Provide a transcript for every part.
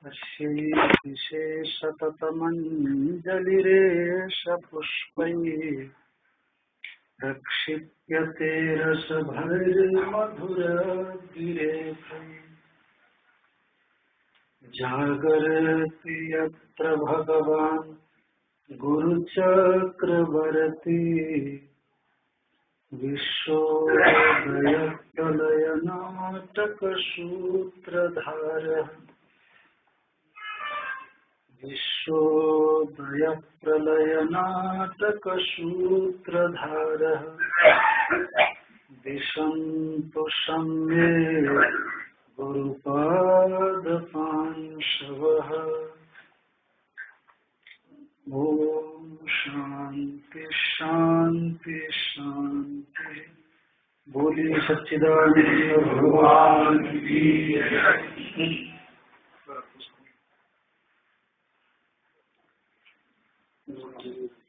अस्यैतिशेषततमञ्जलिरेष पुष्पैः प्रक्षिप्यते रसभैर्मधुरगिरेफैः जागर्ति यत्र भगवान् गुरुचक्रवर्ती विश्वोदयप्रलयनाटकसूत्रधारः विश्वोदयप्रलयनाटकसूत्रधारः दिशन्तु सम्यक् गुरुपादपांशवः। ओम शांति शांति शांति। बोलिए सच्चिदानंद भगवान की जय।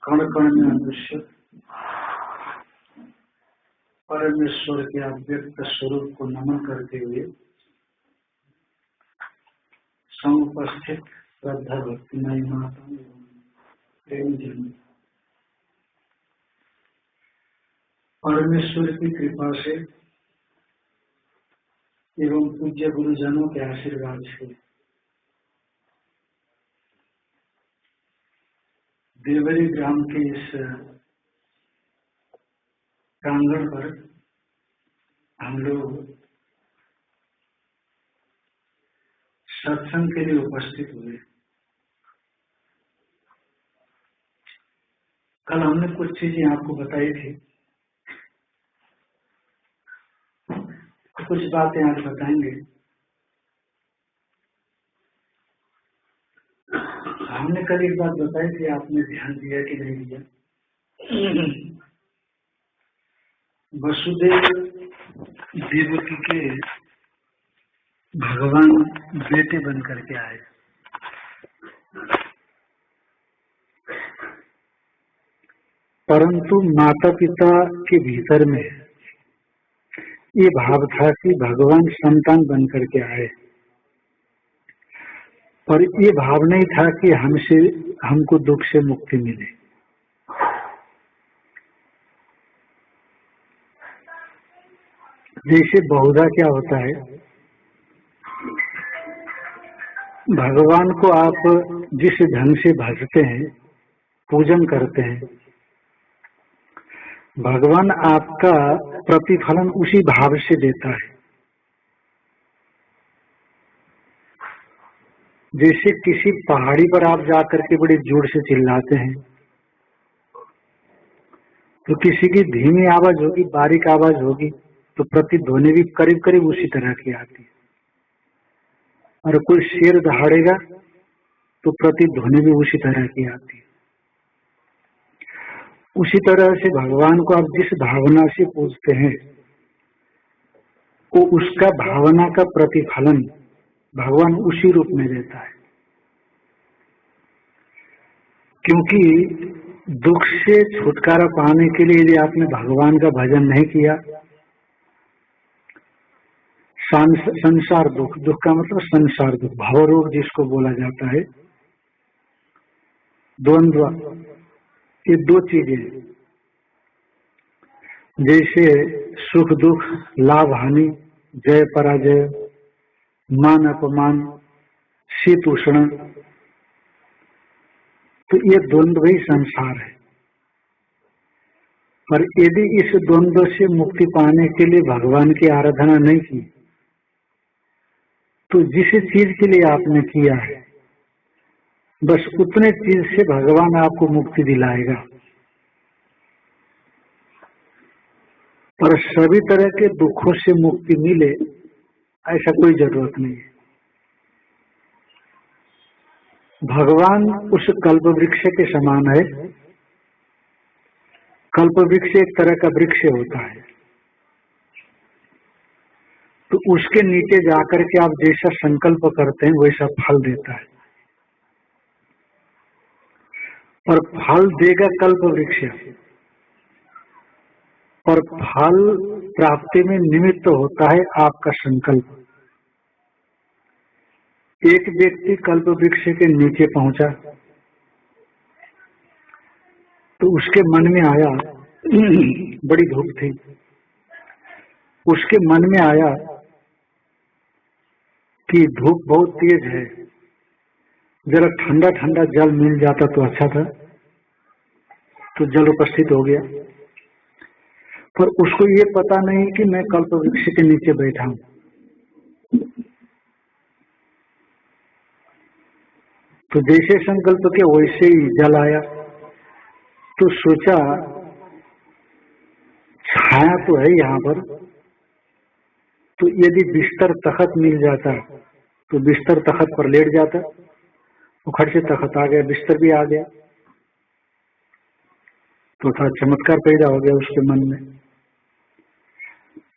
कण कण में मनुष्य परमेश्वर के अव्यक्त स्वरूप को नमन करते हुए समुपस्थित श्रद्धा भक्तिमयी माता प्रेम जन परमेश्वर की कृपा से एवं पूज्य गुरुजनों के आशीर्वाद से देवरी ग्राम के इस प्रांगण पर हम लोग सत्संग के लिए उपस्थित हुए। कल हमने कुछ चीजें आपको बताई थी, कुछ बातें आज बताएंगे। हमने कल एक बात बताई थी, आपने ध्यान दिया कि नहीं दिया? वसुदेव देवकी के भगवान बेटे बन करके आए। परंतु माता पिता के भीतर में ये भाव था कि भगवान संतान बन करके आए, और ये भाव नहीं था कि हमको दुख से मुक्ति मिले। जैसे बहुधा क्या होता है, भगवान को आप जिस ढंग से भजते हैं, पूजन करते हैं, भगवान आपका प्रतिफलन उसी भाव से देता है। जैसे किसी पहाड़ी पर आप जाकर के बड़े जोर से चिल्लाते हैं, तो किसी की धीमी आवाज होगी, बारीक आवाज होगी, तो प्रतिध्वनि भी करीब करीब उसी तरह की आती है। और कोई शेर दहाड़ेगा तो प्रतिध्वनि भी उसी तरह की आती है। उसी तरह से भगवान को आप जिस भावना से पूजते हैं, वो उसका भावना का प्रतिफलन भगवान उसी रूप में देता है। क्योंकि दुख से छुटकारा पाने के लिए यदि आपने भगवान का भजन नहीं किया, संसार दुख, दुख का मतलब संसार दुख, भवरोग जिसको बोला जाता है, द्वंद्व, ये दो चीजें जैसे सुख दुख, लाभ हानि, जय पराजय, मान अपमान, शीत उष्ण, तो ये द्वंद्व ही संसार है। पर यदि इस द्वंद्व से मुक्ति पाने के लिए भगवान की आराधना नहीं की, तो जिस चीज के लिए आपने किया है, बस उतने चीज से भगवान आपको मुक्ति दिलाएगा। पर सभी तरह के दुखों से मुक्ति मिले ऐसा कोई जरूरत नहीं है। भगवान उस कल्प वृक्ष के समान है। कल्प वृक्ष एक तरह का वृक्ष होता है, तो उसके नीचे जाकर के आप जैसा संकल्प करते हैं वैसा फल देता है। और फल देगा कल्प वृक्ष, और फल प्राप्ति में निमित्त होता है आपका संकल्प। एक व्यक्ति कल्प वृक्ष के नीचे पहुंचा तो उसके मन में आया, बड़ी धूप थी, उसके मन में आया कि धूप बहुत तेज है, जरा ठंडा ठंडा जल मिल जाता तो अच्छा था। तो जल उपस्थित हो गया, पर उसको ये पता नहीं कि मैं कल्प वृक्ष के नीचे बैठा हूं। तो जैसे संकल्प के वैसे ही जल आया, तो सोचा छाया तो है यहाँ पर, तो यदि बिस्तर तख्त मिल जाता तो बिस्तर तख्त पर लेट जाता। तो खट से तख्त आ गया, बिस्तर भी आ गया, तो थोड़ा चमत्कार पैदा हो गया उसके मन में।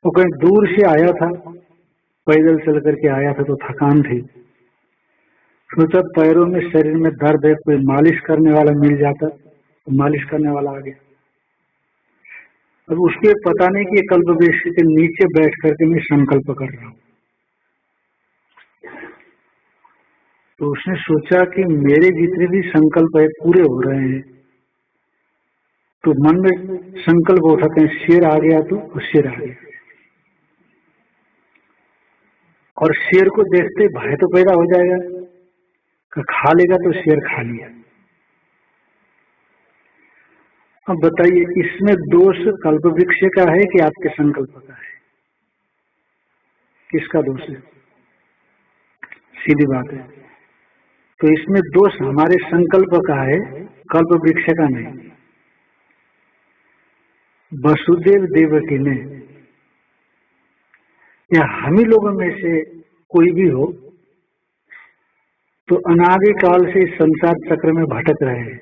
वो कहीं दूर से आया था, पैदल चल करके आया था, तो थकान थी। सोचा पैरों में, शरीर में दर्द है, कोई मालिश करने वाला मिल जाता तो मालिश करने वाला आ गया। अब उसको पता नहीं कि कल्प वृक्ष के नीचे बैठ करके मैं संकल्प कर रहा हूं। तो उसने सोचा कि मेरे जितने भी संकल्प है पूरे हो रहे हैं। तो मन में संकल्प उठा, कहीं शेर आ गया तो शेर आ गया, और शेर को देखते भय तो पैदा हो जाएगा कि खा लेगा, तो शेर खा लिया। अब बताइए, इसमें दोष कल्प वृक्ष का है कि आपके संकल्प का है? किसका दोष है? सीधी बात है। तो इसमें दोष हमारे संकल्प का है, कल्प वृक्ष का नहीं। वसुदेव देवकी ने, या हम ही लोगों में से कोई भी हो, तो अनादि काल से इस संसार चक्र में भटक रहे हैं,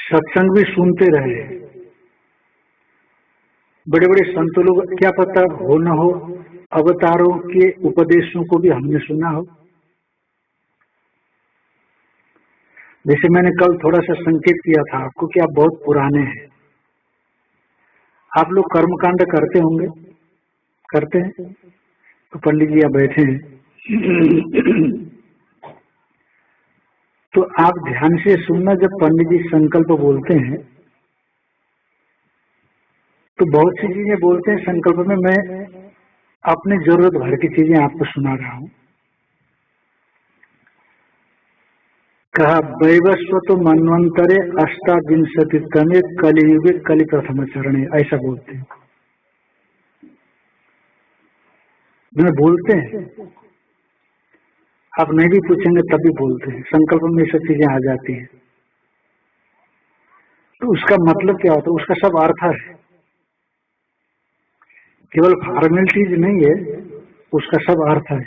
सत्संग भी सुनते रहे, बड़े बड़े संत लोग, क्या पता हो न हो, अवतारों के उपदेशों को भी हमने सुना हो। जैसे मैंने कल थोड़ा सा संकेत किया था आपको कि आप बहुत पुराने हैं, आप लोग कर्मकांड करते होंगे, करते हैं। तो पंडित जी यहाँ बैठे हैं, तो आप ध्यान से सुनना, जब पंडित जी संकल्प बोलते हैं तो बहुत सी चीजें बोलते हैं संकल्प में। मैं अपनी जरूरत भर की चीजें आपको सुना रहा हूं। कहा, वैवस्वतो मन्वंतरे अष्टाविंशतितमे कलियुगे कलि प्रथम चरणे, ऐसा बोलते हैं। मैं बोलते हैं, आप नहीं भी पूछेंगे तब भी बोलते हैं, संकल्प में ये सब चीजें आ जाती हैं। तो उसका मतलब क्या होता है? उसका सब अर्थ है, केवल फॉर्मेलिटीज नहीं है, उसका सब अर्थ है।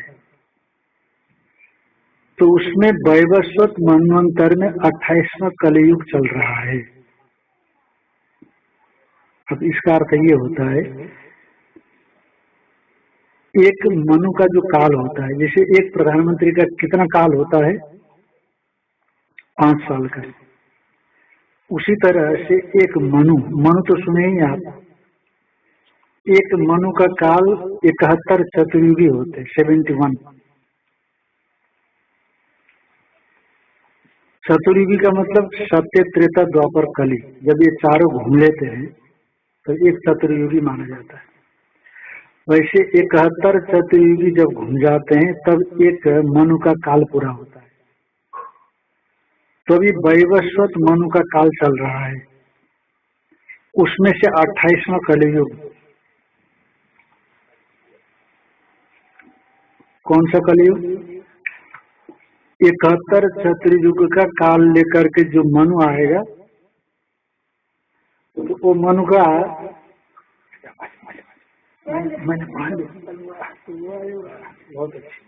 तो उसमें वैवस्वत मनवंतर में 28वां कलयुग चल रहा है। अब इसका अर्थ ये होता है, एक मनु का जो काल होता है, जैसे एक प्रधानमंत्री का कितना काल होता है? 5 साल का। उसी तरह से एक मनु तो सुने ही आप, एक मनु का काल 71 चतुर्युगी होते, 71। चतुर्युगी का मतलब सत्य, त्रेता, द्वापर, कली। जब ये चारों घूम लेते हैं तो एक चतुर्युगी माना जाता है। वैसे 71 चतुर्युगी जब घूम जाते हैं तब एक मनु का काल पूरा होता है। तो अभी वैवस्वत मनु का काल चल रहा है, उसमें से 28वां कलयुग। कौन सा कलयुग? 71 चतुर्युग का काल लेकर के जो मनु आएगा, तो वो मनु का मैंने बहुत अच्छी।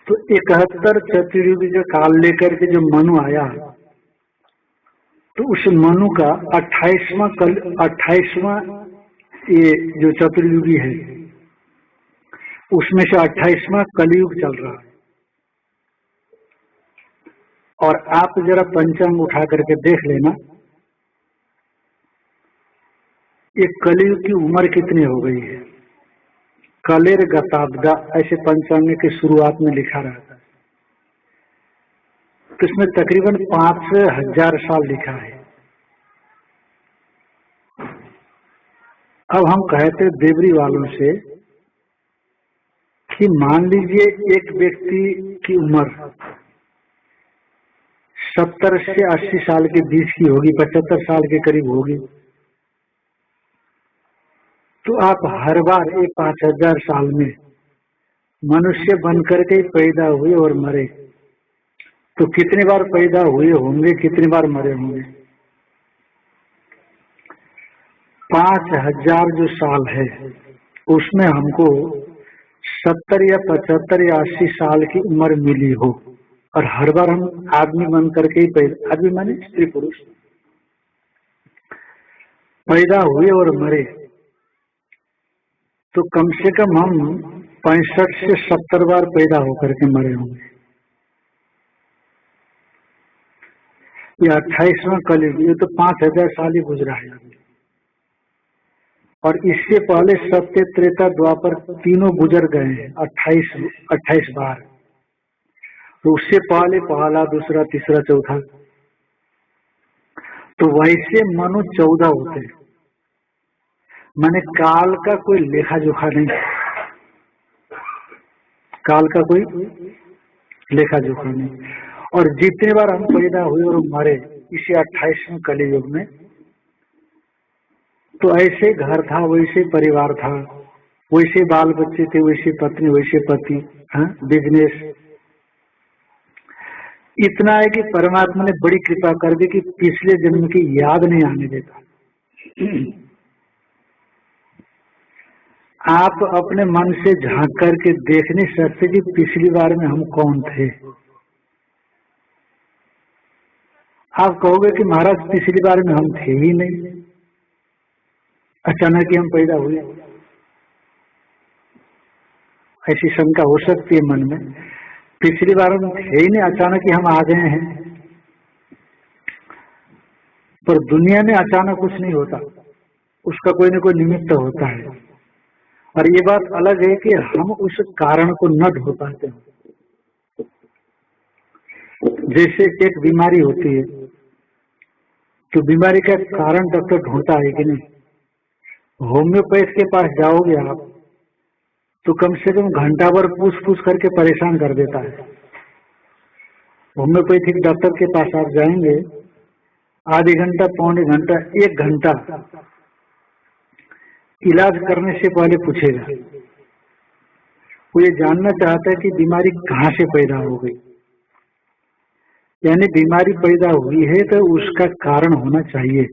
तो 71 चतुर्युगी का काल लेकर के जो मनु आया, तो उस मनु का 28वां ये जो चतुर्युगी है, उसमें से 28वां कलयुग चल रहा है। और आप जरा पंचांग उठा करके देख लेना, ये कलयुग की उम्र कितनी हो गई है? कलेर गताब्दा ऐसे पंचांग की शुरुआत में लिखा रहता है। तो इसमें तकरीबन 5000 साल लिखा है। अब हम कहते देवरी वालों से कि मान लीजिए एक व्यक्ति की उम्र 70 से 80 साल के बीच की होगी, 75 साल के करीब होगी, तो आप हर बार ये 5000 साल में मनुष्य बनकर के पैदा हुए और मरे, तो कितनी बार पैदा हुए होंगे, कितनी बार मरे होंगे? 5000 जो साल है उसमें हमको 70 या 75 या 80 साल की उम्र मिली हो और हर बार हम आदमी बन करके ही पैदा, आदमी माने स्त्री पुरुष, पैदा हुए और मरे, तो कम से कम हम 65 से 70 बार पैदा होकर के मरे होंगे। ये 28वां कलयुग, ये तो 5000 साल ही गुजरा है अभी। और इससे पहले सत्य, त्रेता, द्वापर तीनों गुजर गए हैं 28 बार। तो उससे पहले पहला, दूसरा, तीसरा, चौथा, तो वैसे मनु 14 होते हैं। माने काल का कोई लेखा जोखा नहीं, काल का कोई लेखा जोखा नहीं। और जितने बार हम पैदा हुए और मरे इसी 28वें कलयुग में, तो ऐसे घर था, वैसे परिवार था, वैसे बाल बच्चे थे, वैसे पत्नी, वैसे पति, बिजनेस। इतना है कि परमात्मा ने बड़ी कृपा कर दी कि पिछले जन्म की याद नहीं आने देता। आप अपने मन से झांक करके देख नहीं सकते कि पिछली बार में हम कौन थे। आप कहोगे कि महाराज पिछली बार में हम थे ही नहीं, अचानक ही हम पैदा हुए, ऐसी शंका हो सकती है मन में। पिछली बार हम थे ही नहीं, अचानक ही हम आ गए हैं। पर दुनिया में अचानक कुछ नहीं होता, उसका कोई न कोई निमित्त होता है। और ये बात अलग है कि हम उस कारण को न ढूंढ पाते हैं। जैसे एक बीमारी होती है तो बीमारी का कारण डॉक्टर ढूंढता है कि नहीं? होम्योपैथ के पास जाओगे आप तो कम से कम घंटा भर पूछ पूछ करके परेशान कर देता है। होम्योपैथिक डॉक्टर के पास आप जाएंगे, आधे घंटा, पौने घंटा, 1 घंटा इलाज करने से पहले पूछेगा। वो ये जानना चाहता है कि बीमारी कहाँ से पैदा हो गई। यानी बीमारी पैदा हुई है तो उसका कारण होना चाहिए।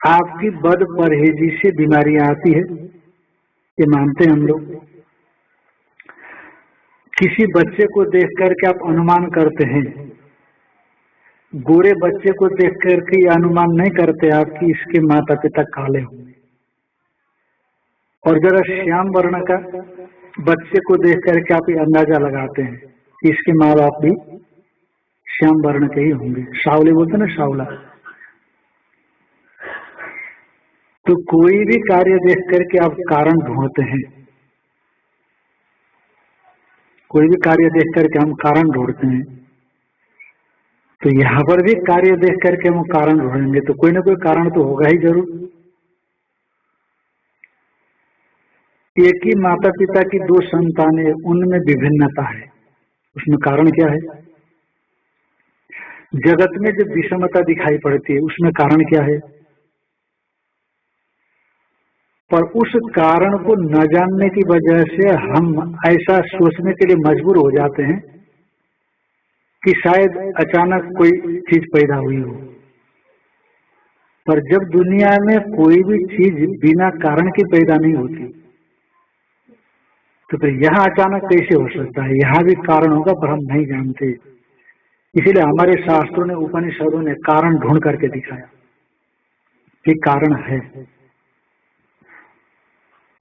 आपकी बद परहेजी से बीमारियां आती है, ये मानते हैं हम लोग। किसी बच्चे को देख करके आप अनुमान करते हैं, गोरे बच्चे को देख करके ये अनुमान नहीं करते आप कि इसके माता पिता काले होंगे। और जरा श्याम वर्ण का बच्चे को देख करके आप ये अंदाजा लगाते हैं कि इसके माँ बाप भी श्याम वर्ण के ही होंगे। सावले बोलते ना, सावला। तो कोई भी कार्य देख करके आप कारण ढूंढते हैं, कोई भी कार्य देख करके हम कारण ढूंढते हैं। तो यहाँ पर भी कार्य देख करके हम कारण ढूंढेंगे तो कोई ना कोई कारण तो होगा ही जरूर। एक ही माता पिता की 2 संतानें, उनमें विभिन्नता है, उसमें कारण क्या है? जगत में जो विषमता दिखाई पड़ती है उसमें कारण क्या है? पर उस कारण को न जानने की वजह से हम ऐसा सोचने के लिए मजबूर हो जाते हैं कि शायद अचानक कोई चीज पैदा हुई हो। पर जब दुनिया में कोई भी चीज बिना कारण के पैदा नहीं होती तो फिर यहाँ अचानक कैसे हो सकता है? यहाँ भी कारण होगा पर हम नहीं जानते। इसीलिए हमारे शास्त्रों ने, उपनिषदों ने कारण ढूंढ करके दिखाया कि कारण है।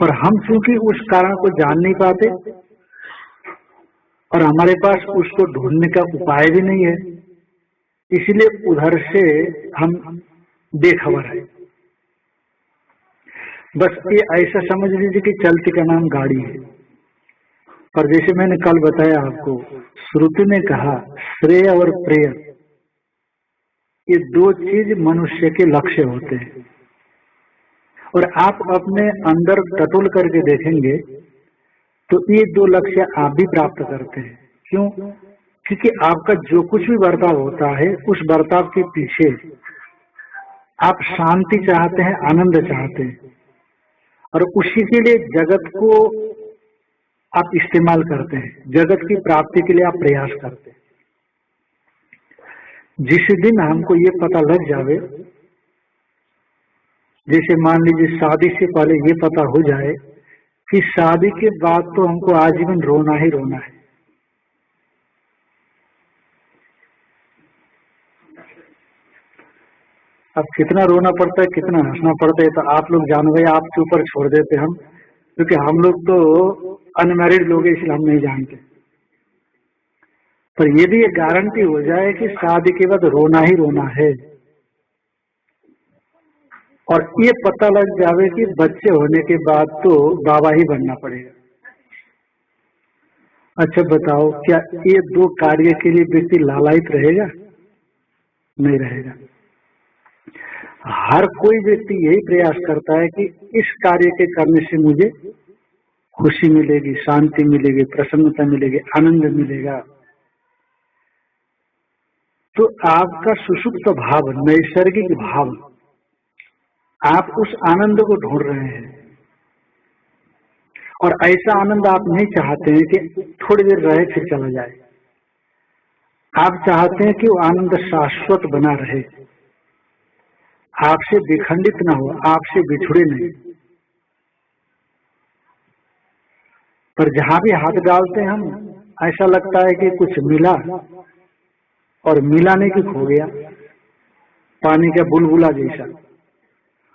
पर हम चूंकि उस कारण को जान नहीं पाते और हमारे पास उसको ढूंढने का उपाय भी नहीं है, इसलिए उधर से हम बेखबर है। बस ये ऐसा समझ लीजिए कि चलती का नाम गाड़ी है। पर जैसे मैंने कल बताया आपको, श्रुति ने कहा श्रेय और प्रेय ये दो चीज मनुष्य के लक्ष्य होते हैं। और आप अपने अंदर टटोल करके देखेंगे तो ये दो लक्ष्य आप भी प्राप्त करते हैं। क्यों? क्योंकि आपका जो कुछ भी बर्ताव होता है उस बर्ताव के पीछे आप शांति चाहते हैं, आनंद चाहते हैं, और उसी के लिए जगत को आप इस्तेमाल करते हैं, जगत की प्राप्ति के लिए आप प्रयास करते हैं। जिस दिन हमको ये पता लग जावे, जैसे मान लीजिए शादी से पहले ये पता हो जाए कि शादी के बाद तो हमको आजीवन रोना ही रोना है, अब कितना रोना पड़ता है, कितना हंसना पड़ता है, तो आप लोग जान गए, आपके ऊपर छोड़ देते हम, क्योंकि हम लोग तो अनमैरिड लोग हैं, इसलिए हम नहीं जानते। पर यदि ये गारंटी हो जाए कि शादी के बाद रोना ही रोना है, और ये पता लग जावे कि बच्चे होने के बाद तो बाबा ही बनना पड़ेगा, अच्छा बताओ क्या ये दो कार्य के लिए व्यक्ति लालायित रहेगा? नहीं रहेगा। हर कोई व्यक्ति यही प्रयास करता है कि इस कार्य के करने से मुझे खुशी मिलेगी, शांति मिलेगी, प्रसन्नता मिलेगी, आनंद मिलेगा। तो आपका सुषुप्त भाव, नैसर्गिक भाव, आप उस आनंद को ढूंढ रहे हैं, और ऐसा आनंद आप नहीं चाहते हैं कि थोड़ी देर रहे फिर चला जाए। आप चाहते हैं कि वो आनंद शाश्वत बना रहे, आपसे विखंडित ना हो, आपसे बिछुड़े नहीं। पर जहां भी हाथ डालते हैं हम, ऐसा लगता है कि कुछ मिला, और मिला नहीं कि खो गया, पानी का बुलबुला जैसा,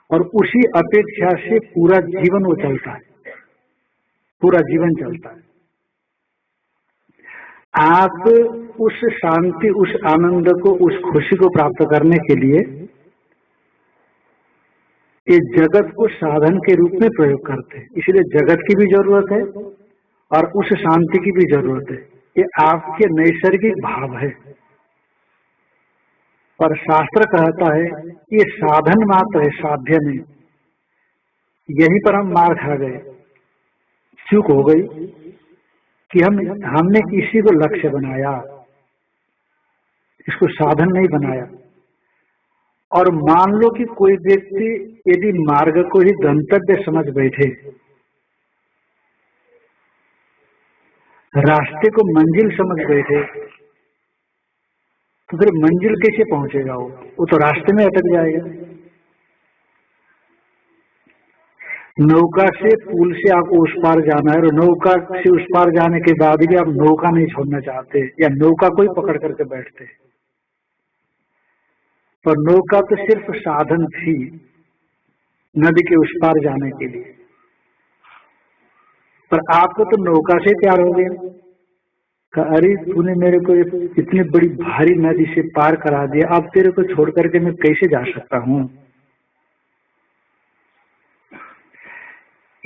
और उसी अपेक्षा से पूरा जीवन वो चलता है, पूरा जीवन चलता है। आप उस शांति, उस आनंद को, उस खुशी को प्राप्त करने के लिए ये जगत को साधन के रूप में प्रयोग करते हैं, इसलिए जगत की भी जरूरत है और उस शांति की भी जरूरत है। ये आपके नैसर्गिक भाव है। पर शास्त्र कहता है ये साधन मात्र है, साध्य नहीं। यहीं पर हम मार खा गए, चूक हो गई कि हमने इसी को लक्ष्य बनाया, इसको साधन नहीं बनाया। और मान लो कि कोई व्यक्ति यदि मार्ग को ही गंतव्य समझ बैठे, रास्ते को मंजिल समझ बैठे, तो फिर मंजिल कैसे पहुंचेगा? वो तो रास्ते में अटक जाएगा। नौका से, पुल से आपको उस पार जाना है, और नौका से उस पार जाने के बाद भी आप नौका नहीं छोड़ना चाहते, या नौका को ही पकड़ करके बैठते। पर नौका तो सिर्फ साधन थी नदी के उस पार जाने के लिए, पर आपको तो नौका से प्यार हो गया। कहा अरे तूने मेरे को इतनी बड़ी भारी नदी से पार करा दिया, अब तेरे को छोड़ करके मैं कैसे जा सकता हूँ?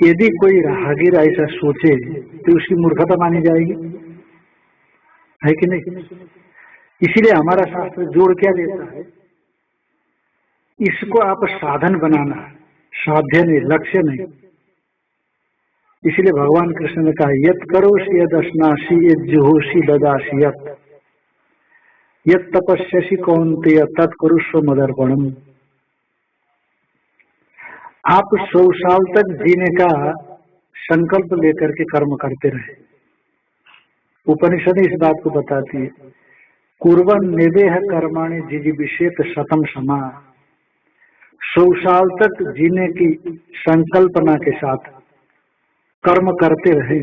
यदि कोई राहगीर ऐसा सोचे तो उसकी मूर्खता मानी जाएगी, है कि नहीं? इसीलिए हमारा शास्त्र जोड़ क्या देता है, इसको आप साधन बनाना, साध्य नहीं, लक्ष्य नहीं। इसलिए भगवान कृष्ण ने कहा यत करोषि यद अस्नासि यद जुहोषि लदासि यत तपस्यसि कौन्तेय तत् कुरुष्व मदर्पणम्। आप 100 साल तक जीने का संकल्प लेकर के कर्म करते रहे। उपनिषद इस बात को बताती है, कुर्वन् निवेह कर्माणि जिजीविषेत शतम समा। 100 साल तक जीने की संकल्पना के साथ कर्म करते रहे।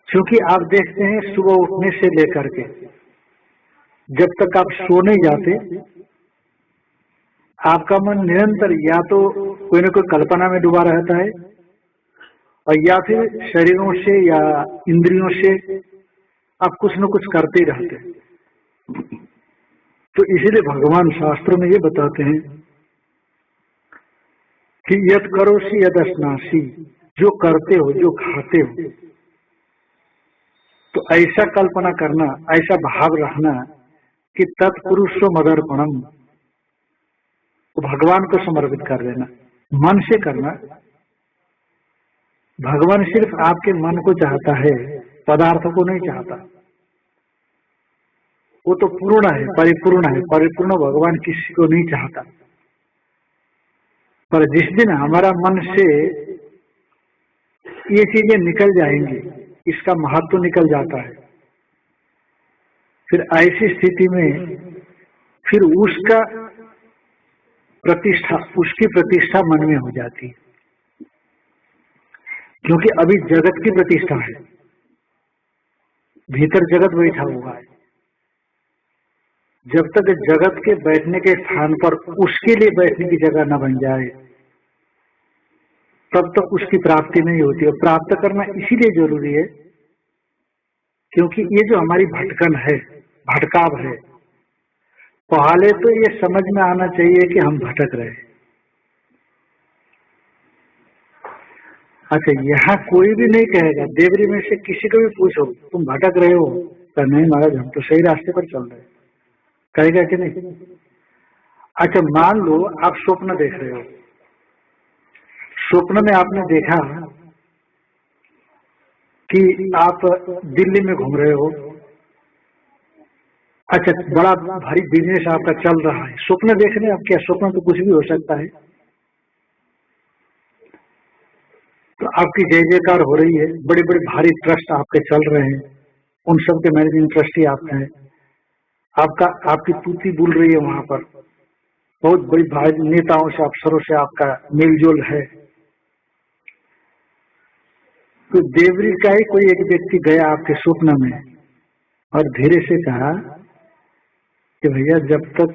क्योंकि आप देखते हैं सुबह उठने से लेकर के जब तक आप सो नहीं जाते, आपका मन निरंतर या तो कोई न कोई कल्पना में डूबा रहता है, और या फिर शरीरों से या इंद्रियों से आप कुछ न कुछ करते ही रहते हैं। तो इसीलिए भगवान शास्त्रों में ये बताते हैं कि यद करोषि यदश्नासी, जो करते हो जो खाते हो, तो ऐसा कल्पना करना, ऐसा भाव रखना कि तत्पुरुषो मदर्पणम, तो भगवान को समर्पित कर देना, मन से करना। भगवान सिर्फ आपके मन को चाहता है, पदार्थों को नहीं चाहता। वो तो पूर्ण है, परिपूर्ण है, परिपूर्ण भगवान किसी को नहीं चाहता। पर जिस दिन हमारा मन से ये चीजें निकल जाएंगी, इसका महत्व निकल जाता है, फिर ऐसी स्थिति में फिर उसका प्रतिष्ठा, उसकी प्रतिष्ठा मन में हो जाती है। क्योंकि अभी जगत की प्रतिष्ठा है, भीतर जगत बैठा हुआ है। जब तक जगत के बैठने के स्थान पर उसके लिए बैठने की जगह न बन जाए, तब तक उसकी प्राप्ति नहीं होती। और प्राप्त करना इसीलिए जरूरी है क्योंकि ये जो हमारी भटकन है, भटकाव है, पहले तो ये समझ में आना चाहिए कि हम भटक रहे हैं। अच्छा, यहाँ कोई भी नहीं कहेगा, देवरी में से किसी को भी पूछो तुम भटक रहे हो, तो नहीं महाराज हम तो सही रास्ते पर चल रहे हैं, कहेगा कि नहीं? अच्छा, मान लो आप स्वप्न देख रहे हो, स्वप्न में आपने देखा कि आप दिल्ली में घूम रहे हो। अच्छा, बड़ा भारी बिजनेस आपका चल रहा है, स्वप्न देख रहे हैं आप। क्या स्वप्न तो कुछ भी हो सकता है। तो आपकी जय जयकार हो रही है, बड़े बड़े भारी ट्रस्ट आपके चल रहे हैं, उन सब के मैनेजिंग ट्रस्टी आप हैं, आपकी तूती बुल रही है, वहां पर बहुत बड़ी भारी नेताओं से, अफसरों से आपका मेलजोल है। तो देवरी का ही कोई एक व्यक्ति गया आपके स्वप्न में और धीरे से कहा कि भैया जब तक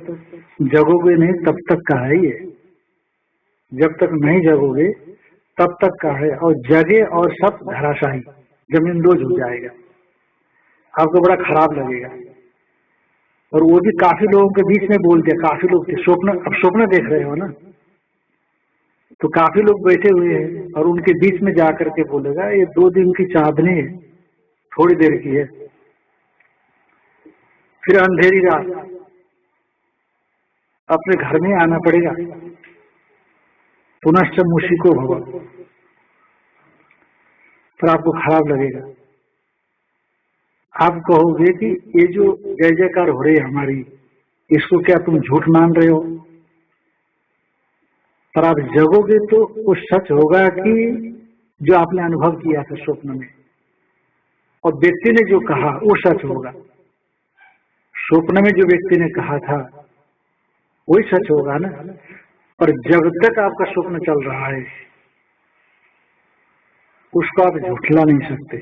जगोगे नहीं तब तक का है ये, जब तक नहीं जगोगे तब तक का है, और जगे और सब धराशाही, जमीन दोज हो जाएगा, आपको बड़ा खराब लगेगा। और वो भी काफी लोगों के बीच में बोल दिया, काफी लोग थे, स्वप्न, अब स्वप्न देख रहे हो ना, तो काफी लोग बैठे हुए हैं और उनके बीच में जाकर के बोलेगा ये 2 दिन की चांदनी है, थोड़ी देर की है, फिर अंधेरी रात, अपने घर में आना पड़ेगा, पुनश्च मूषिको भव, पर आपको खराब लगेगा। आप कहोगे कि ये जो जय जयकार हो रही है हमारी, इसको क्या तुम झूठ मान रहे हो? पर आप जगोगे तो वो सच होगा कि जो आपने अनुभव किया था स्वप्न में, और व्यक्ति ने जो कहा वो सच होगा। स्वप्न में जो व्यक्ति ने कहा था वही सच होगा ना। पर जब तक आपका स्वप्न चल रहा है उसको आप झूठला नहीं सकते,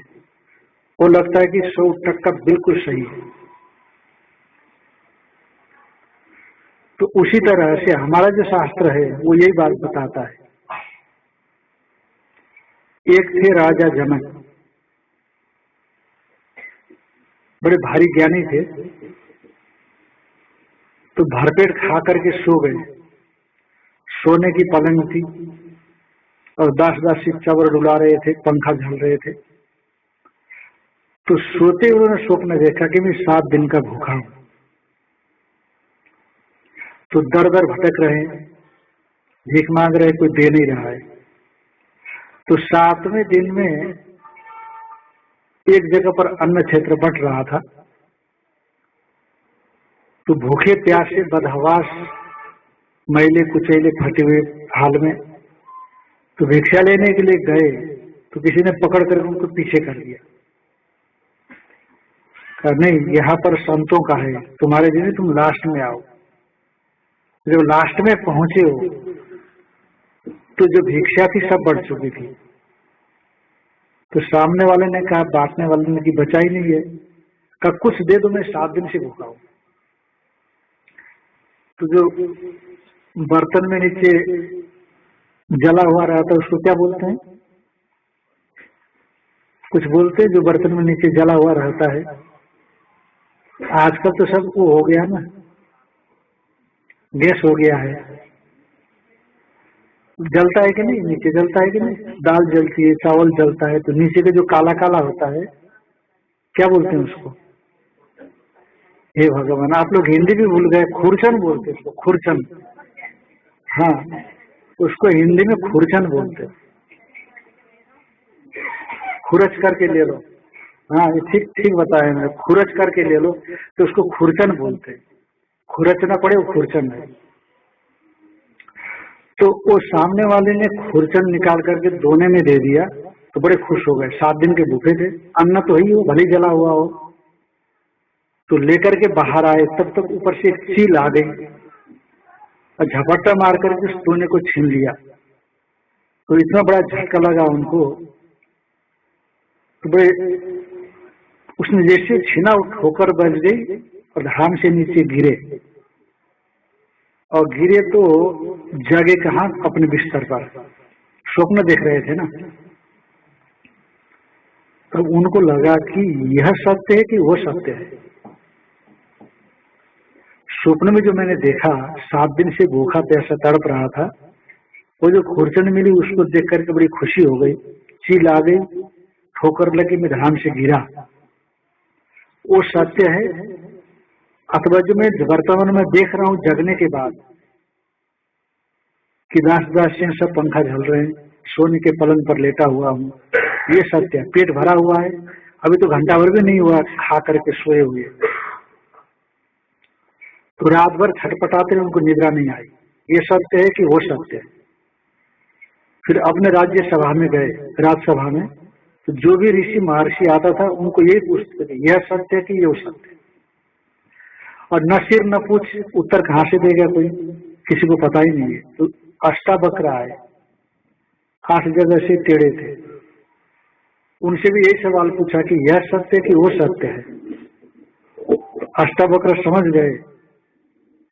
वो लगता है कि 100% बिल्कुल सही है। तो उसी तरह से हमारा जो शास्त्र है वो यही बात बताता है। एक थे राजा जनक, बड़े भारी ज्ञानी थे, तो भरपेट खा करके सो गए। सोने की पलंग थी और दासी चावल डुला रहे थे, पंखा झल रहे थे। तो सोते उन्होंने स्वप्न देखा कि मैं 7 दिन का भूखा हूं। तो दर दर भटक रहे, भीख मांग रहे, कोई दे नहीं रहा है। तो 7वें दिन में एक जगह पर अन्न क्षेत्र बंट रहा था। तो भूखे प्यासे बदहवास, मैले कुचैले फटे हुए हाल में तो भिक्षा लेने के लिए गए, तो किसी ने पकड़ कर उनको पीछे कर दिया। कहा नहीं, यहाँ पर संतों का है, तुम्हारे लिए तुम लास्ट में आओ। जब लास्ट में पहुंचे हो तो जो भिक्षा थी सब बढ़ चुकी थी। तो सामने वाले ने कहा, बांटने वाले ने कि बचा ही नहीं है। कहा कुछ दे दो, मैं 7 दिन से भूखा हूं। तो जो बर्तन में नीचे जला हुआ रहता है उसको क्या बोलते हैं? कुछ बोलते हैं जो बर्तन में नीचे जला हुआ रहता है। आजकल तो सब वो हो गया ना, गैस हो गया है। जलता है कि नहीं, नीचे जलता है कि नहीं, दाल जलती है, चावल जलता है, तो नीचे का जो काला काला होता है क्या बोलते हैं उसको? हे भगवान, आप लोग हिंदी भी भूल गए, खुरचन बोलते हैं उसको, खुरचन। हाँ, उसको हिंदी में खुरचन बोलते हैं। खुरच करके ले लो। हाँ, ये ठीक ठीक बताया मैंने, खुरच करके ले लो तो उसको खुरचन बोलते हैं। खुरच ना पड़े, वो खुरचन है। तो वो सामने वाले ने खुरचन निकाल करके दोने में दे दिया तो बड़े खुश हो गए। 7 दिन के भूखे थे, अन्न तो ही हो, भले ही जला हुआ हो। तो लेकर के बाहर आए, तब तक ऊपर से एक चील आ गई और झपट्टा मार करके उस दोने को छीन लिया। तो इतना बड़ा झटका लगा उनको, तो बड़े, उसने जैसे छीना वो ठोकर बज गई और धाम से नीचे गिरे, और गिरे तो जगे कहाँ, अपने बिस्तर पर। स्वप्न देख रहे थे ना, तो उनको लगा कि यह सत्य है कि वो सत्य है। स्वप्न में जो मैंने देखा, 7 दिन से भूखा प्यासा तड़प रहा था, वो जो खुरचन मिली उसको देख करके बड़ी खुशी हो गई। चील आ गई, ठोकर लगी, मैं धाम से गिरा, वो सत्य है। अथवा जो मैं वर्तमान में देख रहा हूँ जगने के बाद कि दास सिंह सब पंखा झल रहे हैं, सोने के पलंग पर लेटा हुआ हूँ, ये सत्य है। पेट भरा हुआ है, अभी तो घंटा भर भी नहीं हुआ खा करके सोए हुए, तो रात भर छटपटाते उनको निद्रा नहीं आई। ये सत्य है कि वो सत्य है? फिर अपने राज्यसभा में गए, राज्यसभा में, तो जो भी ऋषि महर्षि आता था उनको यही पूछते थे, यह सत्य है कि ये सत्य है? और न सिर न पूछ, उत्तर कहाँ से देगा कोई, किसी को पता ही नहीं है। तो अष्टावक्र आए, 8 जगह से टेढ़े थे, उनसे भी यही सवाल पूछा कि यह सत्य है कि वो सत्य है? अष्टावक्र समझ गए,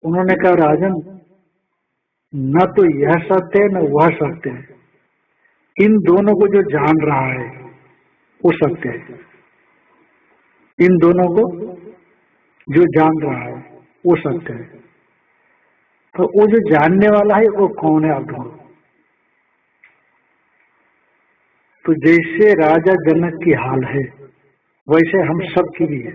उन्होंने कहा राजन, न तो यह सत्य है न वह सत्य है, इन दोनों को जो जान रहा है वो सत्य है। इन दोनों को जो जान रहा है वो सत्य है। तो वो जो जानने वाला है वो कौन है, आप ढूंढो। तो जैसे राजा जनक की हाल है वैसे हम सब की भी है।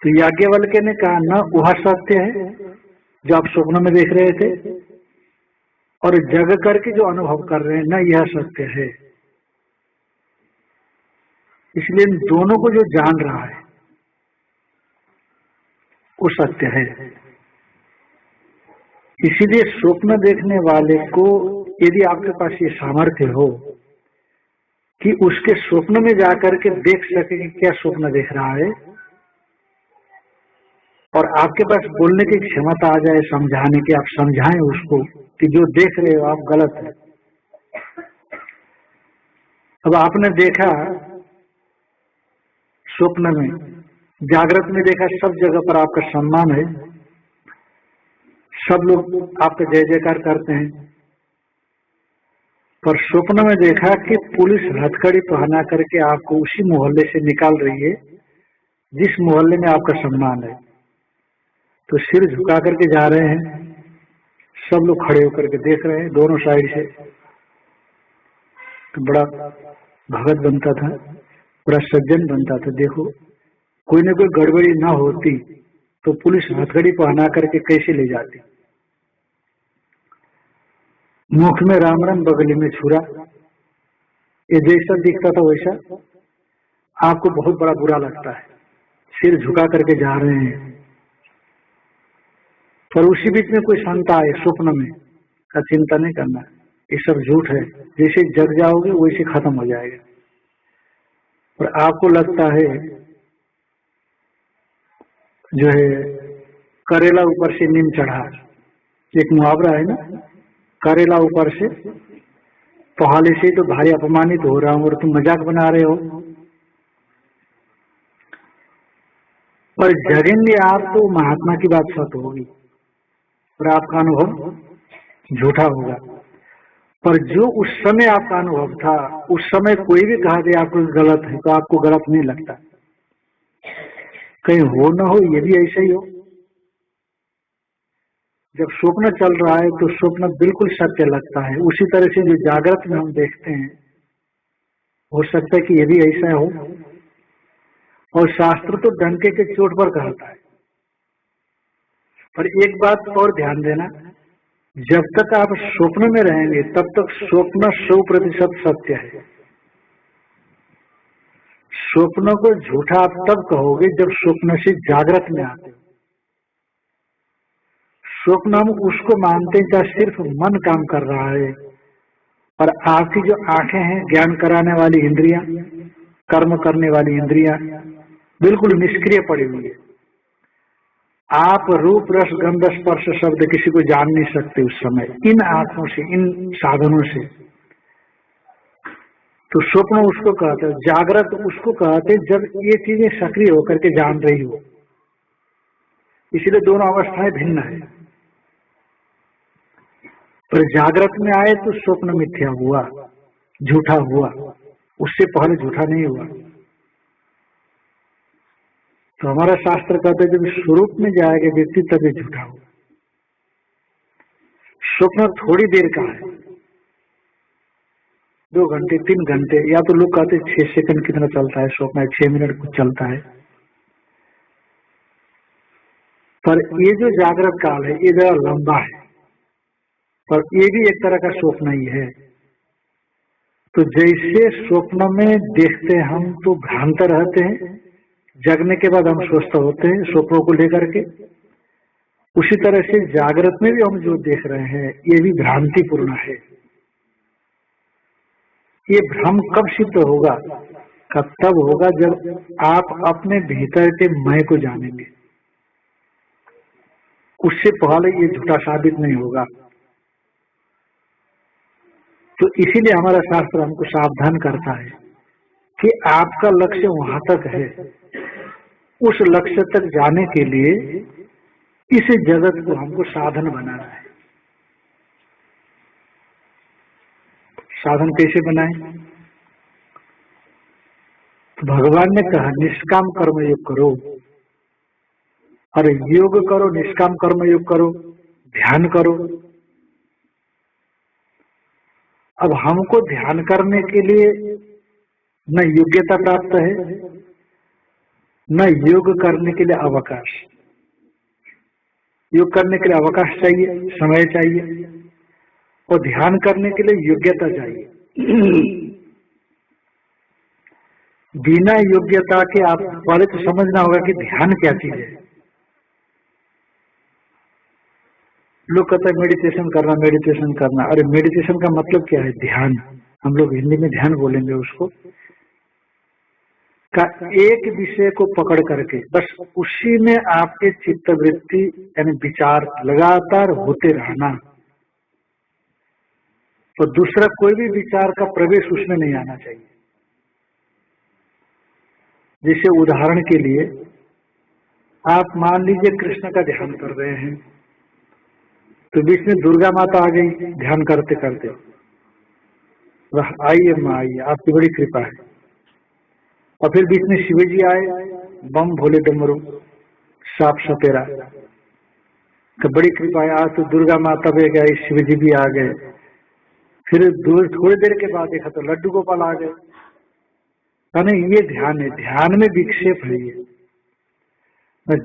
तो याज्ञवल्क्य ने कहा, न वह सत्य है जो आप स्वप्न में देख रहे थे, और जग करके जो अनुभव कर रहे हैं, न यह सत्य है। इसलिए इन दोनों को जो जान रहा है वो सत्य है। इसीलिए स्वप्न देखने वाले को, यदि आपके पास ये सामर्थ्य हो कि उसके स्वप्न में जाकर के देख सके कि क्या स्वप्न देख रहा है, और आपके पास बोलने की क्षमता आ जाए, समझाने की, आप समझाएं उसको कि जो देख रहे हो आप गलत है। अब आपने देखा स्वप्न में, जागृत में देखा, सब जगह पर आपका सम्मान है, सब लोग आपका जय जयकार करते हैं, पर स्वप्न में देखा कि पुलिस हथकड़ी पहना करके आपको उसी मोहल्ले से निकाल रही है जिस मोहल्ले में आपका सम्मान है। तो सिर झुका करके जा रहे हैं, सब लोग खड़े होकर के देख रहे हैं दोनों साइड से। तो बड़ा भगत बनता था, बड़ा सज्जन बनता था। देखो, कोई न कोई गड़बड़ी ना होती तो पुलिस हथकड़ी पहना करके कैसे ले जाती। मुख में राम राम, बगली में छुरा, ये जैसा दिखता था वैसा आपको बहुत बड़ा बुरा लगता है। सिर झुका करके जा रहे हैं, पर उसी बीच में कोई संत आए स्वप्न में, का चिंता नहीं करना, ये सब झूठ है, जैसे जग जाओगे वैसे खत्म हो जाएगा। और आपको लगता है जो है करेला ऊपर से नीम चढ़ा, एक मुहावरा है ना, करेला ऊपर से, पहाड़े से तो भारी अपमानित हो रहा हूं और तुम मजाक बना रहे हो। पर जगेंगे आप तो महात्मा की बात सत्य होगी और आपका अनुभव झूठा होगा। पर जो उस समय आपका अनुभव था, उस समय कोई भी कहा दे आपको गलत है तो आपको गलत नहीं लगता। कहीं हो ना हो, ये भी ऐसा ही हो। जब स्वप्न चल रहा है तो स्वप्न बिल्कुल सत्य लगता है। उसी तरह से जो जागृत में हम देखते हैं, हो सकता है कि ये भी ऐसा हो। और शास्त्र तो डंके के चोट पर कहता है। पर एक बात और ध्यान देना, जब तक आप स्वप्न में रहेंगे तब तक स्वप्न 100% सत्य है। स्वप्न को झूठा आप तब कहोगे जब स्वप्न से जागृत में आते हो। स्वप्न हम उसको मानते हैं जहाँ सिर्फ मन काम कर रहा है, और आपकी जो आंखें हैं, ज्ञान कराने वाली इंद्रियां, कर्म करने वाली इंद्रियां बिल्कुल निष्क्रिय पड़ी हुई है। आप रूप रस गंध स्पर्श शब्द किसी को जान नहीं सकते उस समय, इन आंखों से, इन साधनों से। तो स्वप्न उसको कहते हैं, जागृत उसको कहते हैं जब ये चीजें सक्रिय होकर के जान रही हो। इसलिए दोनों अवस्थाएं भिन्न है। पर जागृत में आए तो स्वप्न मिथ्या हुआ, झूठा हुआ, उससे पहले झूठा नहीं हुआ। तो हमारा शास्त्र कहते हैं जब स्वरूप में जाएगा व्यक्ति तभी झूठा हो। स्वप्न थोड़ी देर का है, 2 घंटे 3 घंटे, या तो लोग कहते 6 सेकंड कितना चलता है स्वप्न, 6 मिनट कुछ चलता है। पर ये जो जागृत काल है ये जरा लंबा है, पर ये भी एक तरह का स्वप्न ही है। तो जैसे स्वप्न में देखते हम तो भ्रांत रहते हैं, जगने के बाद हम स्वस्थ होते हैं स्वप्नों को लेकर के। उसी तरह से जागृत में भी हम जो देख रहे हैं ये भी भ्रांतिपूर्ण है। ये भ्रम कब सिद्ध होगा? तब होगा जब आप अपने भीतर के मैं को जानेंगे। उससे पहले ये झूठा साबित नहीं होगा। तो इसीलिए हमारा शास्त्र हमको सावधान करता है कि आपका लक्ष्य वहां तक है। उस लक्ष्य तक जाने के लिए इस जगत को हमको साधन बनाना है। साधन कैसे बनाए? तो भगवान ने कहा निष्काम कर्म योग करो, और योग करो, निष्काम कर्म योग करो, ध्यान करो। अब हमको ध्यान करने के लिए न योग्यता प्राप्त है, न योग करने के लिए अवकाश। योग करने के लिए अवकाश चाहिए, समय चाहिए, और ध्यान करने के लिए योग्यता चाहिए। बिना योग्यता के आप पहले तो समझना होगा कि ध्यान क्या चीज है। लोग कहते हैं मेडिटेशन करना, मेडिटेशन करना। अरे मेडिटेशन का मतलब क्या है? ध्यान। हम लोग हिंदी में ध्यान बोलेंगे उसको। का एक विषय को पकड़ करके बस उसी में आपके चित्तवृत्ति यानी विचार लगातार होते रहना, तो दूसरा कोई भी विचार का प्रवेश उसमें नहीं आना चाहिए। जैसे उदाहरण के लिए आप मान लीजिए कृष्ण का ध्यान कर रहे हैं, तो बीच में दुर्गा माता आ गई ध्यान करते करते, वह आइए माँ आइए, आपकी बड़ी कृपा है। और फिर बीच में शिव जी आए, बम भोले डमरू साफ सपेरा, तो बड़ी कृपा है। आज तो दुर्गा माता भी गई, शिव जी भी आ गए। फिर थोड़ी देर के बाद देखा तो लड्डू गोपाल आ गए। नहीं, ये ध्यान है। ध्यान में विक्षेप है। ये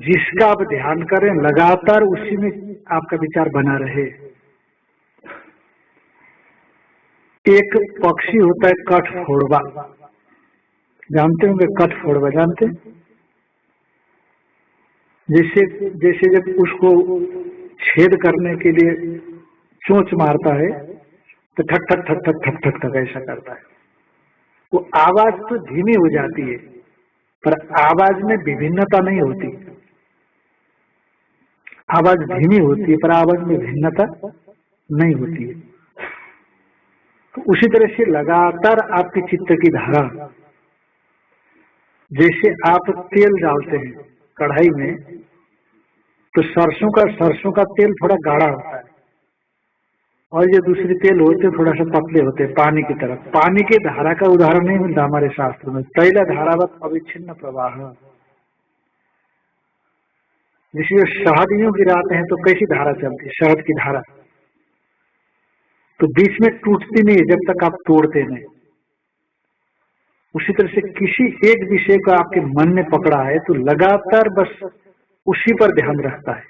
जिसका आप ध्यान करें लगातार उसी में आपका विचार बना रहे। एक पक्षी होता है कठफोड़वा, जानते होंगे? कठफोड़वा जानते? जैसे जैसे जब उसको छेद करने के लिए चोंच मारता है तो ठक ठक ठक ठक ठक ठक ठक ऐसा करता है। वो आवाज तो धीमी हो जाती है, पर आवाज में विभिन्नता नहीं होती। आवाज धीमी होती है पर आवाज में भिन्नता नहीं होती है। तो उसी तरह से लगातार आपके चित्त की धारा, जैसे आप तेल डालते हैं कढ़ाई में, तो सरसों का तेल थोड़ा गाढ़ा होता है, और ये दूसरे तेल होते थोड़ा सा पतले होते हैं, पानी की तरह। पानी के धारा का उदाहरण नहीं मिलता हमारे शास्त्र में। तैल धारावत अविच्छिन्न प्रवाह। जिसमें शहद यूं गिराते हैं तो कैसी धारा चलती है, शहद की धारा, तो बीच में टूटती नहीं जब तक आप तोड़ते नहीं। उसी तरह से किसी एक विषय को आपके मन ने पकड़ा है तो लगातार बस उसी पर ध्यान रखता है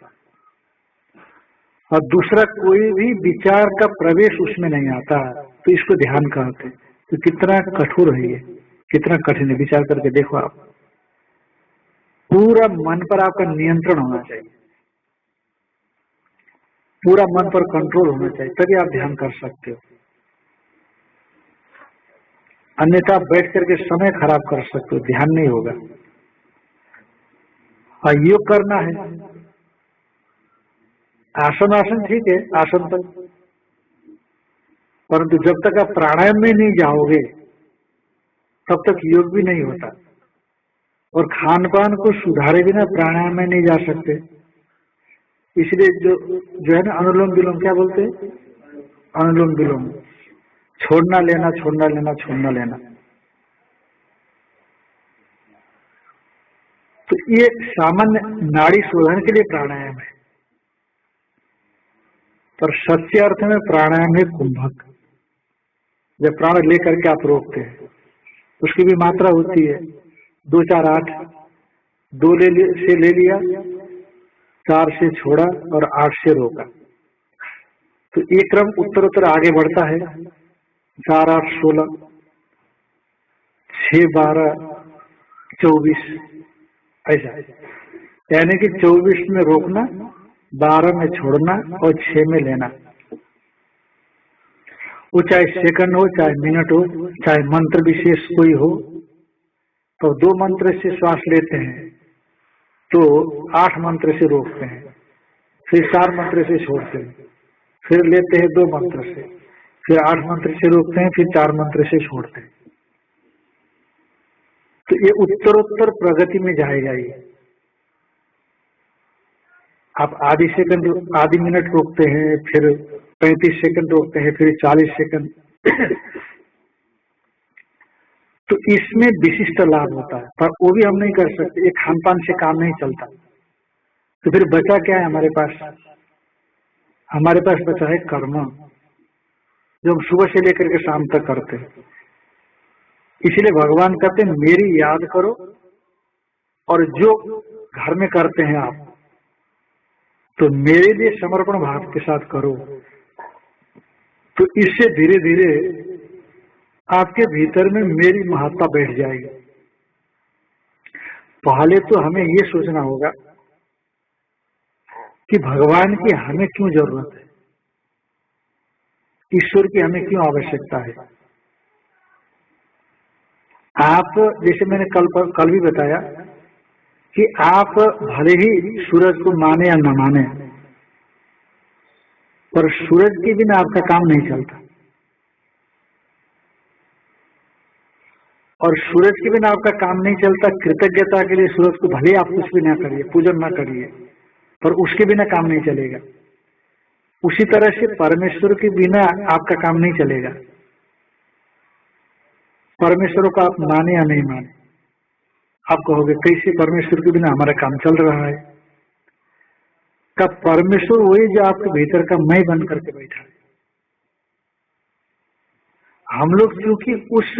और दूसरा कोई भी विचार का प्रवेश उसमें नहीं आता, तो इसको ध्यान कहते हैं। तो कितना कठोर है ये, कितना कठिन है, विचार करके देखो आप। पूरा मन पर आपका नियंत्रण होना चाहिए, पूरा मन पर कंट्रोल होना चाहिए, तभी आप ध्यान कर सकते हो। अन्यथा आप बैठ करके समय खराब कर सकते हो, ध्यान नहीं होगा। और योग करना है, आसन ठीक है, आसन तक, परंतु जब तक आप प्राणायाम में नहीं जाओगे तब तक योग भी नहीं होता। और खान पान को सुधारे बिना प्राणायाम में नहीं जा सकते। इसलिए जो है ना, अनुलोम विलोम क्या बोलते हैं, अनुलोम विलोम, छोड़ना लेना, छोड़ना लेना, छोड़ना लेना। तो ये सामान्य नाड़ी शोधन के लिए प्राणायाम है, पर सच्चे अर्थ में प्राणायाम है कुंभक। जब प्राण लेकर के आप रोकते हैं, उसकी भी मात्रा होती है 2 4 8, 2 से ले लिया, 4 से छोड़ा और 8 से रोका। तो ये क्रम उत्तरोत्तर आगे बढ़ता है, 4 8 16, 6 12 24, ऐसा। यानी कि 24 में रोकना, 12 में छोड़ना और 6 में लेना। वो चाहे सेकंड हो, चाहे मिनट हो, चाहे मंत्र विशेष कोई हो। तो 2 मंत्र से श्वास लेते हैं तो 8 मंत्र से रोकते हैं, फिर 4 मंत्र से छोड़ते हैं, फिर लेते हैं 2 मंत्र से, फिर 8 मंत्र से रोकते हैं, फिर 4 मंत्र से छोड़ते हैं। तो ये उत्तरोत्तर प्रगति में जाएगा। ये आप आधी सेकंड, आधी मिनट रोकते हैं, फिर 35 सेकंड रोकते हैं, फिर 40 सेकंड। तो इसमें विशिष्ट लाभ होता है, पर वो भी हम नहीं कर सकते, ये खान पान से काम नहीं चलता। तो फिर बचा क्या है हमारे पास? हमारे पास बचा है कर्म, जो हम सुबह से लेकर के शाम तक करते हैं। इसलिए भगवान कहते हैं मेरी याद करो, और जो घर में करते हैं आप तो मेरे लिए समर्पण भाव के साथ करो। तो इससे धीरे धीरे आपके भीतर में मेरी महत्ता बैठ जाएगी। पहले तो हमें ये सोचना होगा कि भगवान की हमें क्यों जरूरत है, ईश्वर की हमें क्यों आवश्यकता है। आप, जैसे मैंने कल भी बताया कि आप भले ही सूरज को माने या न माने, पर सूरज के बिना आपका काम नहीं चलता, और सूरज के बिना आपका काम नहीं चलता। कृतज्ञता के लिए सूरज को भले आप कुछ भी ना करिए, पूजन ना करिए, पर उसके बिना काम नहीं चलेगा। उसी तरह से परमेश्वर के बिना आपका काम नहीं चलेगा। परमेश्वर को आप माने या नहीं माने, आप कहोगे कैसे परमेश्वर के बिना हमारा काम चल रहा है। का परमेश्वर वही जो आपके भीतर का मैं बन करके बैठा है। हम लोग क्योंकि उस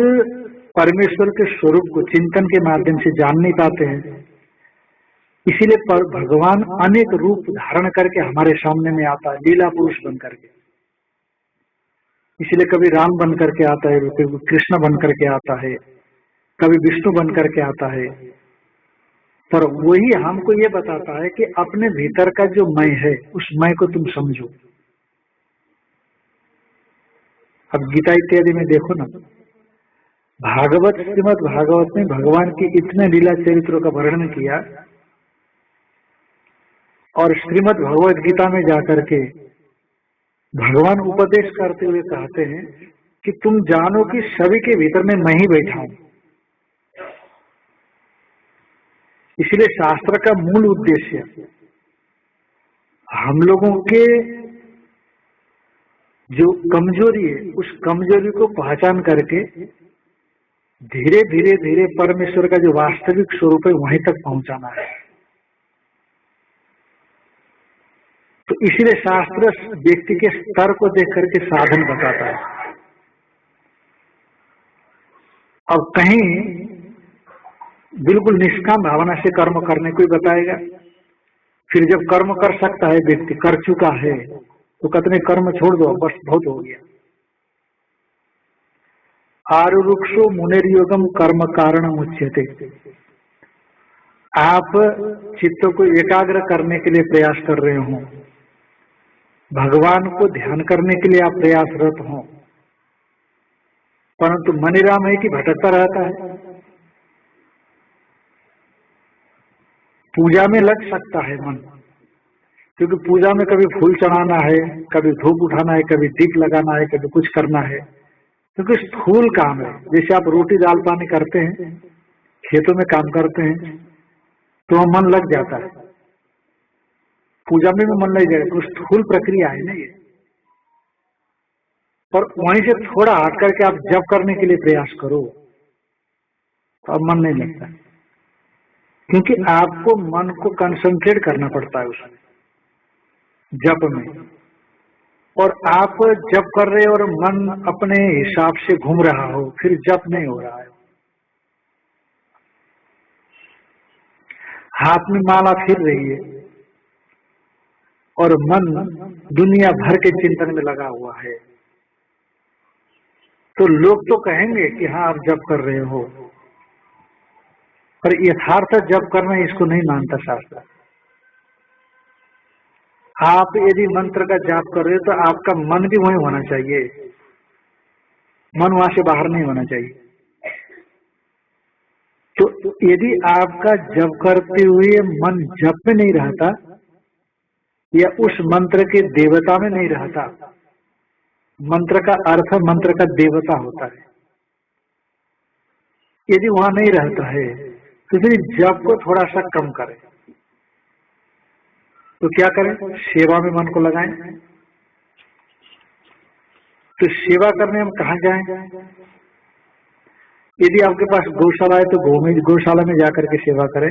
परमेश्वर के स्वरूप को चिंतन के माध्यम से जान नहीं पाते हैं, इसीलिए भगवान अनेक रूप धारण करके हमारे सामने में आता है, लीला पुरुष बन करके। इसलिए कभी राम बन करके आता है, कभी कृष्ण बन करके आता है, कभी विष्णु बन करके आता है। पर वही हमको ये बताता है कि अपने भीतर का जो मैं है, उस मैं को तुम समझो। अब गीता इत्यादि में देखो ना, भागवत, श्रीमद् भागवत में भगवान की इतने लीला चरित्रों का वर्णन किया, और श्रीमद् भगवत गीता में जाकर के भगवान उपदेश करते हुए कहते हैं कि तुम जानो कि सभी के भीतर में मैं ही बैठा हूं। इसलिए शास्त्र का मूल उद्देश्य हम लोगों के जो कमजोरी है, उस कमजोरी को पहचान करके धीरे धीरे धीरे परमेश्वर का जो वास्तविक स्वरूप है वहीं तक पहुंचाना है। इसीलिए शास्त्र व्यक्ति के स्तर को देख करके साधन बताता है। अब कहीं बिल्कुल निष्काम भावना से कर्म करने को ही बताएगा। फिर जब कर्म कर सकता है व्यक्ति, कर चुका है, तो कहते कर्म छोड़ दो, बस बहुत हो गया। आरुरुक्षो मुनिर्योगम कर्म कारण मुच्यते। आप चित्त को एकाग्र करने के लिए प्रयास कर रहे हो, भगवान को ध्यान करने के लिए आप प्रयासरत हो, परंतु मनीराम है कि भटकता रहता है। पूजा में लग सकता है मन, क्योंकि पूजा में कभी फूल चढ़ाना है, कभी धूप उठाना है, कभी दीप लगाना है, कभी कुछ करना है, क्योंकि स्थूल काम है। जैसे आप रोटी दाल पानी करते हैं, खेतों में काम करते हैं, तो मन लग जाता है। पूजा में भी मन लग जाएगा, तो स्थूल प्रक्रिया है ना ये। पर वहीं से थोड़ा हट करके आप जप करने के लिए प्रयास करो, तो अब मन नहीं लगता, क्योंकि आपको मन को कंसंट्रेट करना पड़ता है उसमें, जप में। और आप जप कर रहे हो और मन अपने हिसाब से घूम रहा हो, फिर जप नहीं हो रहा है। हाथ में माला फिर रही है और मन दुनिया भर के चिंतन में लगा हुआ है, तो लोग तो कहेंगे कि हाँ आप जप कर रहे हो, पर यथार्थ जप करना इसको नहीं मानता शास्त्र। आप यदि मंत्र का जाप कर रहे हो तो आपका मन भी वहीं होना चाहिए, मन वहां से बाहर नहीं होना चाहिए। तो यदि आपका जप करते हुए मन जप में नहीं रहता या उस मंत्र के देवता में नहीं रहता, मंत्र का अर्थ मंत्र का देवता होता है, यदि वहां नहीं रहता है तो फिर जप को थोड़ा सा कम करें। तो क्या करें? सेवा में मन को लगाएं। तो सेवा करने हम कहाँ जाएं? यदि आपके पास गौशाला है तो गौशाला में जाकर के सेवा करें।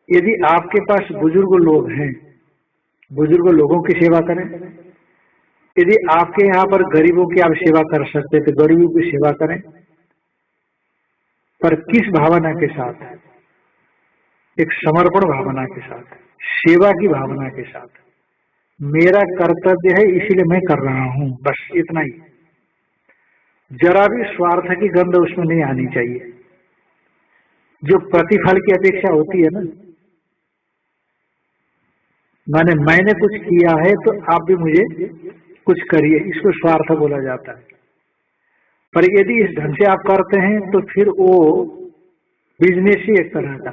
यदि आपके पास बुजुर्ग लोग हैं, बुजुर्ग लोगों की सेवा करें। यदि आपके यहाँ पर गरीबों की आप सेवा कर सकते तो गरीबों की सेवा करें, पर किस भावना के साथ? एक समर्पण भावना के साथ, सेवा की भावना के साथ। मेरा कर्तव्य है इसीलिए मैं कर रहा हूं, बस इतना ही। जरा भी स्वार्थ की गंध उसमें नहीं आनी चाहिए। जो प्रतिफल की अपेक्षा होती है ना, मैंने कुछ किया है तो आप भी मुझे कुछ करिए, इसको स्वार्थ बोला जाता है। पर यदि इस ढंग से आप करते हैं तो फिर वो बिजनेस ही एक तरह का,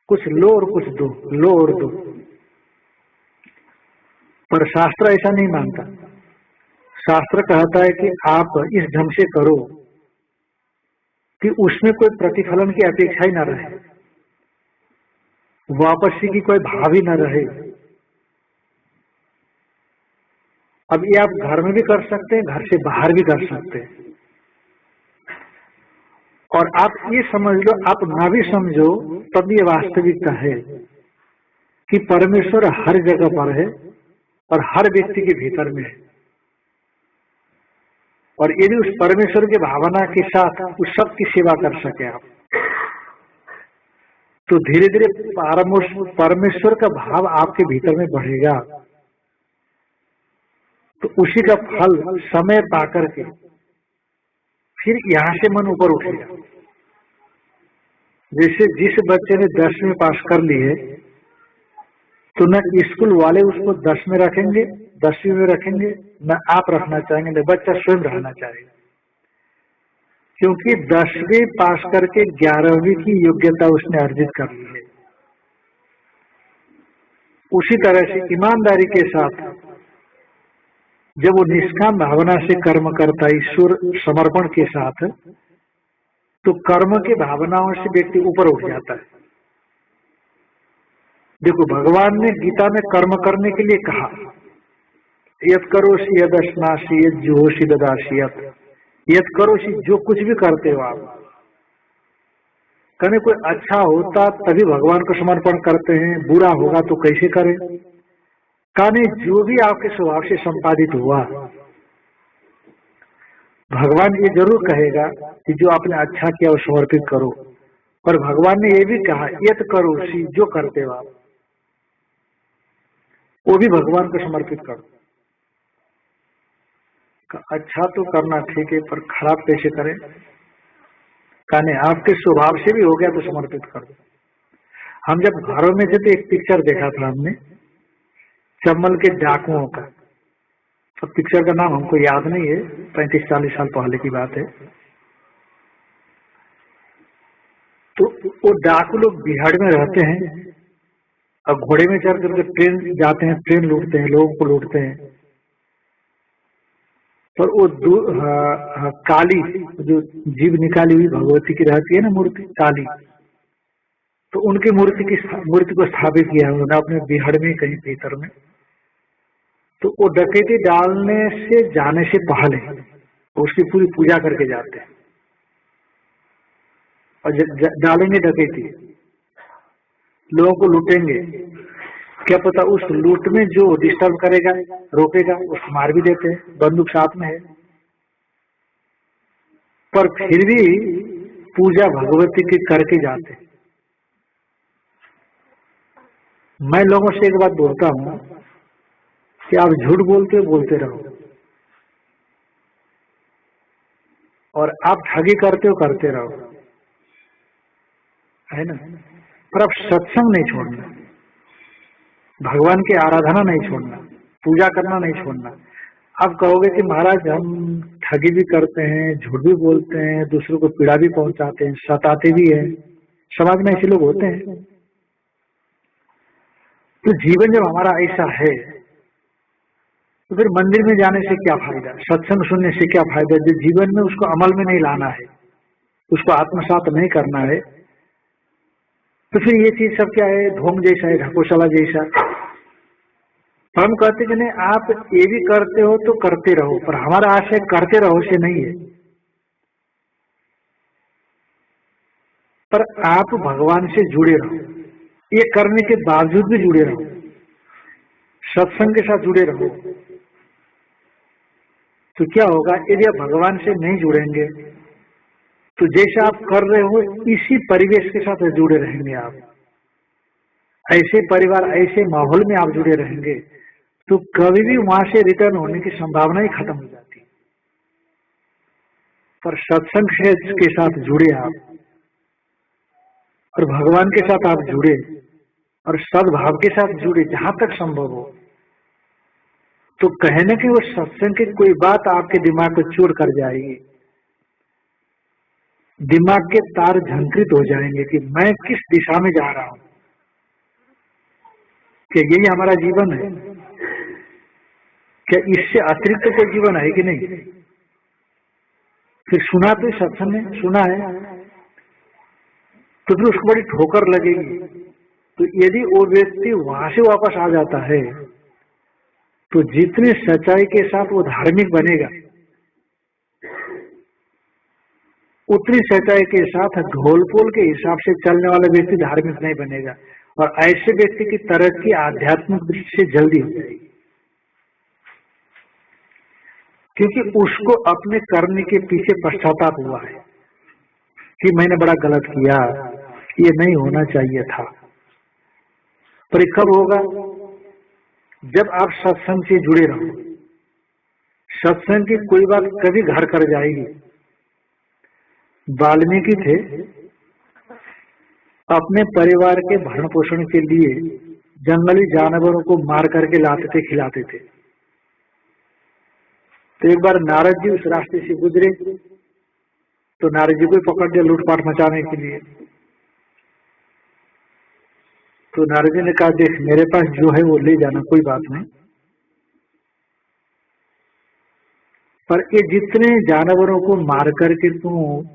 कुछ लो और कुछ दो, लो और दो। पर शास्त्र ऐसा नहीं मानता। शास्त्र कहता है कि आप इस ढंग से करो कि उसमें कोई प्रतिफलन की अपेक्षा ही न रहे, वापसी की कोई भाव ही न रहे। अब ये आप घर में भी कर सकते हैं, घर से बाहर भी कर सकते हैं। और आप ये समझ लो, आप ना भी समझो तब ये वास्तविकता है कि परमेश्वर हर जगह पर है और हर व्यक्ति के भीतर में है। और यदि उस परमेश्वर की भावना के साथ उस सब की सेवा कर सके आप, तो धीरे धीरे परमेश्वर का भाव आपके भीतर में बढ़ेगा। तो उसी का फल समय पाकर के फिर यहां से मन ऊपर उठेगा। जैसे जिस बच्चे ने 10वीं पास कर ली है, तो न स्कूल वाले उसको 10 में रखेंगे, 10वीं में रखेंगे, न आप रखना चाहेंगे, न बच्चा स्वयं रहना चाहेगा, क्योंकि 10वीं पास करके 11वीं की योग्यता उसने अर्जित कर ली है। उसी तरह से ईमानदारी के साथ जब वो निष्काम भावना से कर्म करता है, ईश्वर समर्पण के साथ, तो कर्म की भावनाओं से व्यक्ति ऊपर उठ जाता है। देखो, भगवान ने गीता में कर्म करने के लिए कहा, यत करोषि यदश्नासि यद जुहोषि ददासि यत करोषि, जो कुछ भी करते हो आप, कहने कोई अच्छा होता तभी भगवान को समर्पण करते हैं, बुरा होगा तो कैसे करें। कहने जो भी आपके स्वभाव से संपादित हुआ, भगवान ये जरूर कहेगा कि जो आपने अच्छा किया वो समर्पित करो, पर भगवान ने ये भी कहा यत करो सी, जो करते हो आप वो भी भगवान को समर्पित करो। अच्छा तो करना ठीक है, पर खराब कैसे करें। कहने आपके स्वभाव से भी हो गया तो समर्पित कर दो। हम जब घरों में थे तो एक पिक्चर देखा था हमने, चम्बल के डाकुओं का। तो पिक्चर का नाम हमको याद नहीं है, 35-40 साल पहले की बात है। तो वो डाकू लोग बिहार में रहते हैं और घोड़े में चढ़ करके ट्रेन जाते हैं, ट्रेन लूटते हैं, लोगों को लूटते हैं। पर वो काली जो जीव निकाली हुई भगवती की रहती है ना मूर्ति काली, तो उनकी मूर्ति को स्थापित किया है उन्होंने अपने बिहार में कहीं भीतर में। तो वो डकैती डालने से जाने से पहले उसकी पूरी पूजा करके जाते हैं और डालेंगे डकैती, लोगों को लूटेंगे। क्या पता उस लूट में जो डिस्टर्ब करेगा, रोकेगा, उसको मार भी देते हैं, बंदूक साथ में है। पर फिर भी पूजा भगवती की करके जाते। मैं लोगों से एक बात बोलता हूँ कि आप झूठ बोलते रहो और आप ठगी करते रहो, है ना, पर आप सत्संग नहीं छोड़ना, भगवान की आराधना नहीं छोड़ना, पूजा करना नहीं छोड़ना। आप कहोगे कि महाराज हम ठगी भी करते हैं, झूठ भी बोलते हैं, दूसरों को पीड़ा भी पहुंचाते हैं, सताते भी हैं, समाज में ऐसे लोग होते हैं। तो जीवन जब हमारा ऐसा है तो फिर मंदिर में जाने से क्या फायदा, सत्संग सुनने से क्या फायदा, जो जीवन में उसको अमल में नहीं लाना है, उसको आत्मसात नहीं करना है। तो फिर ये चीज सब क्या है, ढोंग जैसा है, ढकोसला जैसा। तो हम कहते कि नहीं आप ये भी करते हो तो करते रहो, पर हमारा आशय करते रहो से नहीं है, पर आप भगवान से जुड़े रहो, ये करने के बावजूद भी जुड़े रहो, सत्संग के साथ जुड़े रहो। तो क्या होगा, यदि आप भगवान से नहीं जुड़ेंगे तो जैसा आप कर रहे हो इसी परिवेश के साथ जुड़े रहेंगे। आप ऐसे परिवार, ऐसे माहौल में आप जुड़े रहेंगे तो कभी भी वहां से रिटर्न होने की संभावना ही खत्म हो जाती है। पर सत्संग के साथ जुड़े आप और भगवान के साथ आप जुड़े और सद्भाव के साथ जुड़े जहां तक संभव हो, तो कहने की वो सत्संग की कोई बात आपके दिमाग को चोर कर जाएगी, दिमाग के तार झंकृत हो जाएंगे कि मैं किस दिशा में जा रहा हूं, क्या यही हमारा जीवन है, क्या इससे अतिरिक्त कोई जीवन है कि नहीं। फिर सुना तो सत्संग ने सुना है तो फिर उसको बड़ी ठोकर लगेगी। तो यदि वो व्यक्ति वहां से वापस आ जाता है तो जितनी सच्चाई के साथ वो धार्मिक बनेगा उतनी सच्चाई के साथ ढोलपोल के हिसाब से चलने वाला व्यक्ति धार्मिक नहीं बनेगा, और ऐसे व्यक्ति की तरक्की आध्यात्मिक दृष्टि से जल्दी हो जाएगी, क्योंकि उसको अपने करने के पीछे पश्चाताप हुआ है कि मैंने बड़ा गलत किया, ये नहीं होना चाहिए था। पर कब होगा, जब आप सत्संग से जुड़े रहो। सत्संग की कोई बात कभी घर कर जाएगी। वाल्मीकि थे, अपने परिवार के भरण पोषण के लिए जंगली जानवरों को मार करके लाते थे, खिलाते थे। तो एक बार नारद जी उस रास्ते से गुजरे तो नारद जी को पकड़ दिया लूटपाट मचाने के लिए। तो नारद जी ने कहा देख मेरे पास जो है वो ले जाना, कोई बात नहीं, पर ये जितने जानवरों को मार करके तू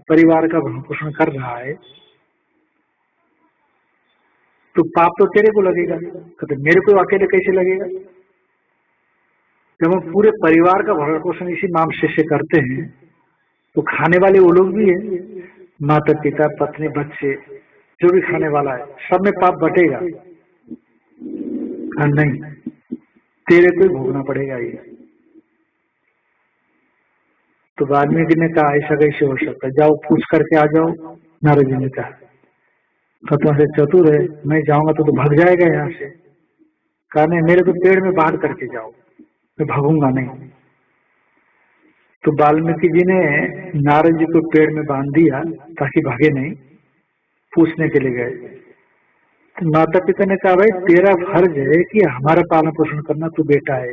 परिवार का भरण पोषण कर रहा है तो पाप तो तेरे को लगेगा। कहते मेरे को अकेले कैसे लगेगा, जब हम पूरे परिवार का भरण पोषण इसी मांस से करते हैं तो खाने वाले वो लोग भी है, माता पिता, पत्नी, बच्चे, जो भी खाने वाला है, सब में पाप बटेगा। नहीं, तेरे को ही भोगना पड़ेगा ये। तो वाल्मीकि ने कहा ऐसा कैसे हो सकता है, जाओ पूछ करके आ जाओ। नारद जी ने कहा तो तुमसे चतुर है, मैं जाऊंगा तो भाग जाएगा यहाँ से। कहा नहीं, मेरे को पेड़ में बांध करके जाओ, मैं भागूंगा नहीं। तो वाल्मीकि जी ने नारद जी को पेड़ में बांध दिया ताकि भागे नहीं, पूछने के लिए गए। तो माता पिता ने कहा भाई तेरा फर्ज है कि हमारा पालन पोषण करना, तू बेटा है,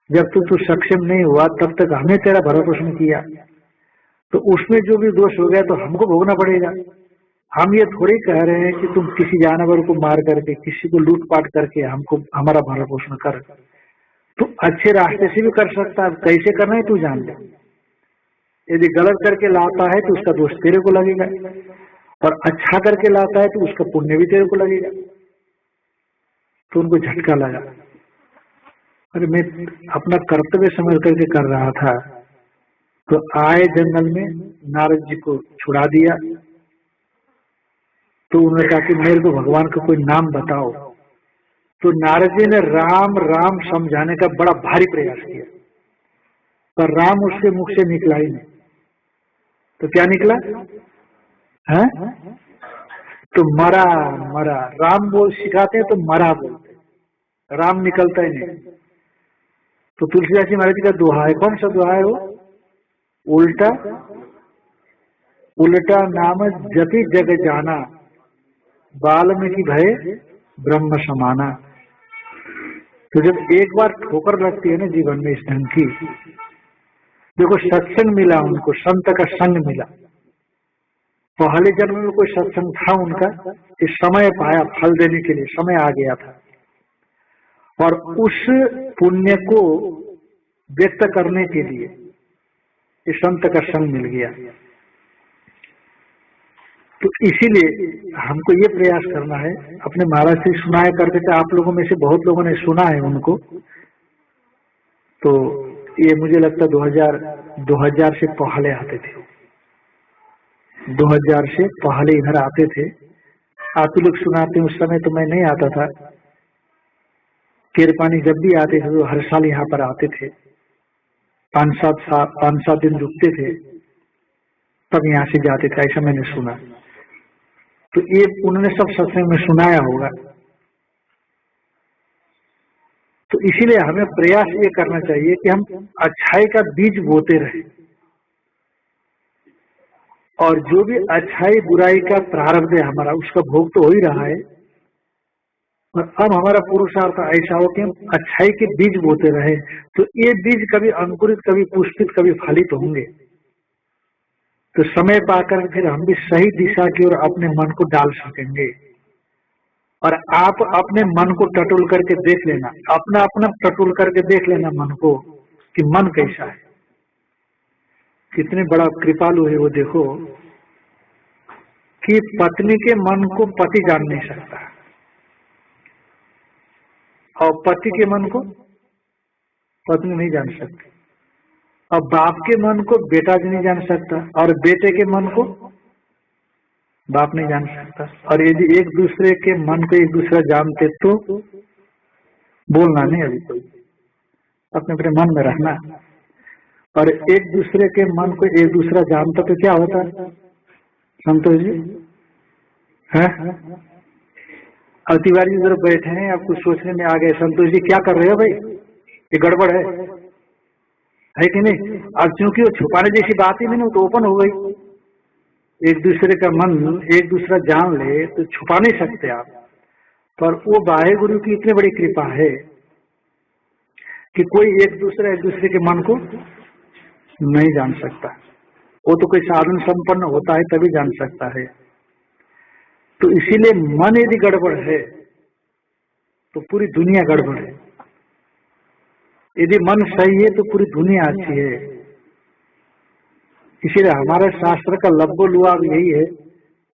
जब तू सक्षम नहीं हुआ तब तक हमने तेरा भरण पोषण किया, तो उसमें जो भी दोष हो गया तो हमको भोगना पड़ेगा। हम ये थोड़ी कह रहे हैं कि तुम किसी जानवर को मार करके, किसी को लूटपाट करके हमको हमारा भरण पोषण कर। तो अच्छे रास्ते से भी कर सकता है, कैसे करना है तू जान ले। यदि गलत करके लाता है तो उसका दोष तेरे को लगेगा, और अच्छा करके लाता है तो उसका पुण्य भी तेरे को लगेगा। तो उनको झटका लगा, अरे मैं अपना कर्तव्य समझ करके कर रहा था। तो आए जंगल में नारद जी को छुड़ा दिया। तो उन्होंने कहा कि मेरे को भगवान का कोई नाम बताओ। तो नारद जी ने राम राम समझाने का बड़ा भारी प्रयास किया, पर राम उसके मुख से निकला ही नहीं। तो क्या निकला है? तो मरा मरा। राम बोल सिखाते हैं तो मरा बोलते, राम निकलता ही नहीं। तो तुलसीदास जी महाराज जी का दोहा है, कौन सा दोहा है वो? उल्टा उल्टा नाम जपि जग जाना, वाल्मीकि भय ब्रह्म समाना। तो जब एक बार ठोकर लगती है ना जीवन में इस ढंग की, देखो सत्संग मिला उनको, संत का संग मिला। पहले जन्म में कोई सत्संग था उनका, इस समय पाया फल देने के लिए, समय आ गया था, और उस पुण्य को व्यक्त करने के लिए इस संत का संग मिल गया। तो इसीलिए हमको ये प्रयास करना है। अपने महाराज से सुनाया करते थे, आप लोगों में से बहुत लोगों ने सुना है उनको। तो ये मुझे लगता है 2000 से पहले आते थे, 2000 से पहले इधर आते थे। आप लोग सुनाते, उस समय तो मैं नहीं आता था। केरपानी जब भी आते थे तो हर साल यहाँ पर आते थे, 5-7 दिन रुकते थे, तब यहाँ से जाते थे, ऐसा मैंने सुना। तो ये उन्होंने सब सत्संग में सुनाया होगा। तो इसीलिए हमें प्रयास ये करना चाहिए कि हम अच्छाई का बीज बोते रहे, और जो भी अच्छाई बुराई का प्रारब्ध है हमारा, उसका भोग तो हो ही रहा है। और अब हमारा पुरुषार्थ ऐसा हो कि हम अच्छाई के बीज बोते रहे, तो ये बीज कभी अंकुरित, कभी पुष्पित, कभी फलित होंगे। तो समय पाकर फिर हम भी सही दिशा की ओर अपने मन को डाल सकेंगे। और आप अपने मन को टटोल करके देख लेना, अपना अपना टटोल करके देख लेना मन को, कि मन कैसा है, कितने बड़ा कृपालु है वो। देखो कि पत्नी के मन को पति जान नहीं सकता, और पति के मन को पत्नी नहीं जान सकती, और बाप के मन को बेटा नहीं जान सकता, और बेटे के मन को बाप नहीं जान सकता। और यदि एक दूसरे के मन को एक दूसरा जानते तो बोलना नहीं अभी कोई, अपने अपने मन में रहना। और एक दूसरे के मन को एक दूसरा जानता तो क्या होता संतोष जी है? अब तिवारी जी जरा बैठे हैं, आप कुछ सोचने में आ गए। संतोष जी क्या कर रहे हो भाई, ये गड़बड़ है कि नहीं? अब चूंकि वो छुपाने जैसी बात ही नहीं, तो ओपन हो गई। एक दूसरे का मन एक दूसरा जान ले तो छुपा नहीं सकते आप। पर वो वाहे गुरु की इतनी बड़ी कृपा है कि कोई एक दूसरे के मन को नहीं जान सकता। वो तो कोई साधन संपन्न होता है तभी जान सकता है। तो इसीलिए मन यदि गड़बड़ है तो पूरी दुनिया गड़बड़ है, यदि मन सही है तो पूरी दुनिया अच्छी है। इसीलिए हमारे शास्त्र का लब्बो लुआब यही है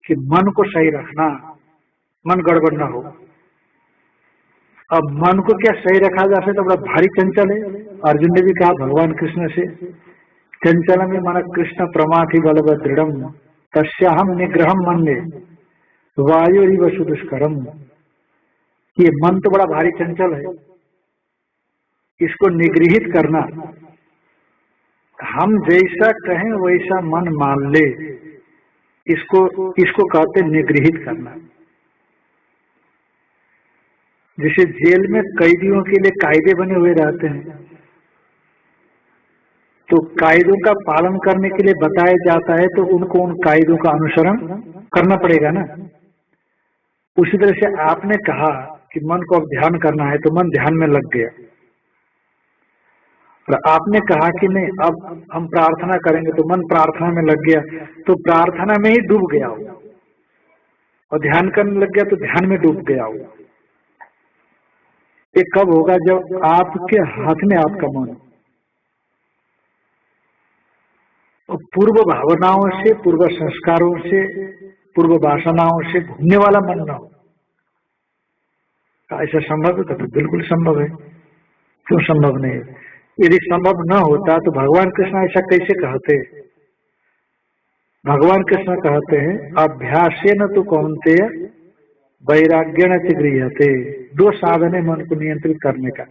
कि मन को सही रखना, मन गड़बड़ ना हो। अब मन को क्या सही रखा जा सकता, बड़ा भारी चंचल है। अर्जुन ने भी कहा भगवान कृष्ण से, चंचल में मन कृष्ण प्रमाथि बलवत दृढ़म तस्याहम निग्रहम मन्ये वायुरिव सुदुष्करम। ये मन तो बड़ा भारी चंचल है, इसको निगृहित करना, हम जैसा कहें वैसा मन मान ले, इसको कहते निगृहित करना। जैसे जेल में कैदियों के लिए कायदे बने हुए रहते हैं, तो कायदों का पालन करने के लिए बताया जाता है, तो उनको उन कायदों का अनुसरण करना पड़ेगा ना। उसी तरह से आपने कहा कि मन को अब ध्यान करना है, तो मन ध्यान में लग गया, और आपने कहा कि नहीं अब हम प्रार्थना करेंगे, तो मन प्रार्थना में लग गया, तो प्रार्थना में ही डूब गया हो, और ध्यान करने लग गया तो ध्यान में डूब गया हो। ये कब होगा? जब आपके हाथ में आपका मन हो, और पूर्व भावनाओं से, पूर्व संस्कारों से, पूर्व वासनाओं से घूमने वाला मन ना हो। ऐसा संभव है? तो बिल्कुल संभव है, क्यों संभव नहीं है? यदि संभव न होता तो भगवान कृष्ण ऐसा कैसे कहते? भगवान कृष्ण कहते हैं अभ्यासेन तु कौन्तेय वैराग्येण च गृह्यते। दो साधन है मन को नियंत्रित करने का,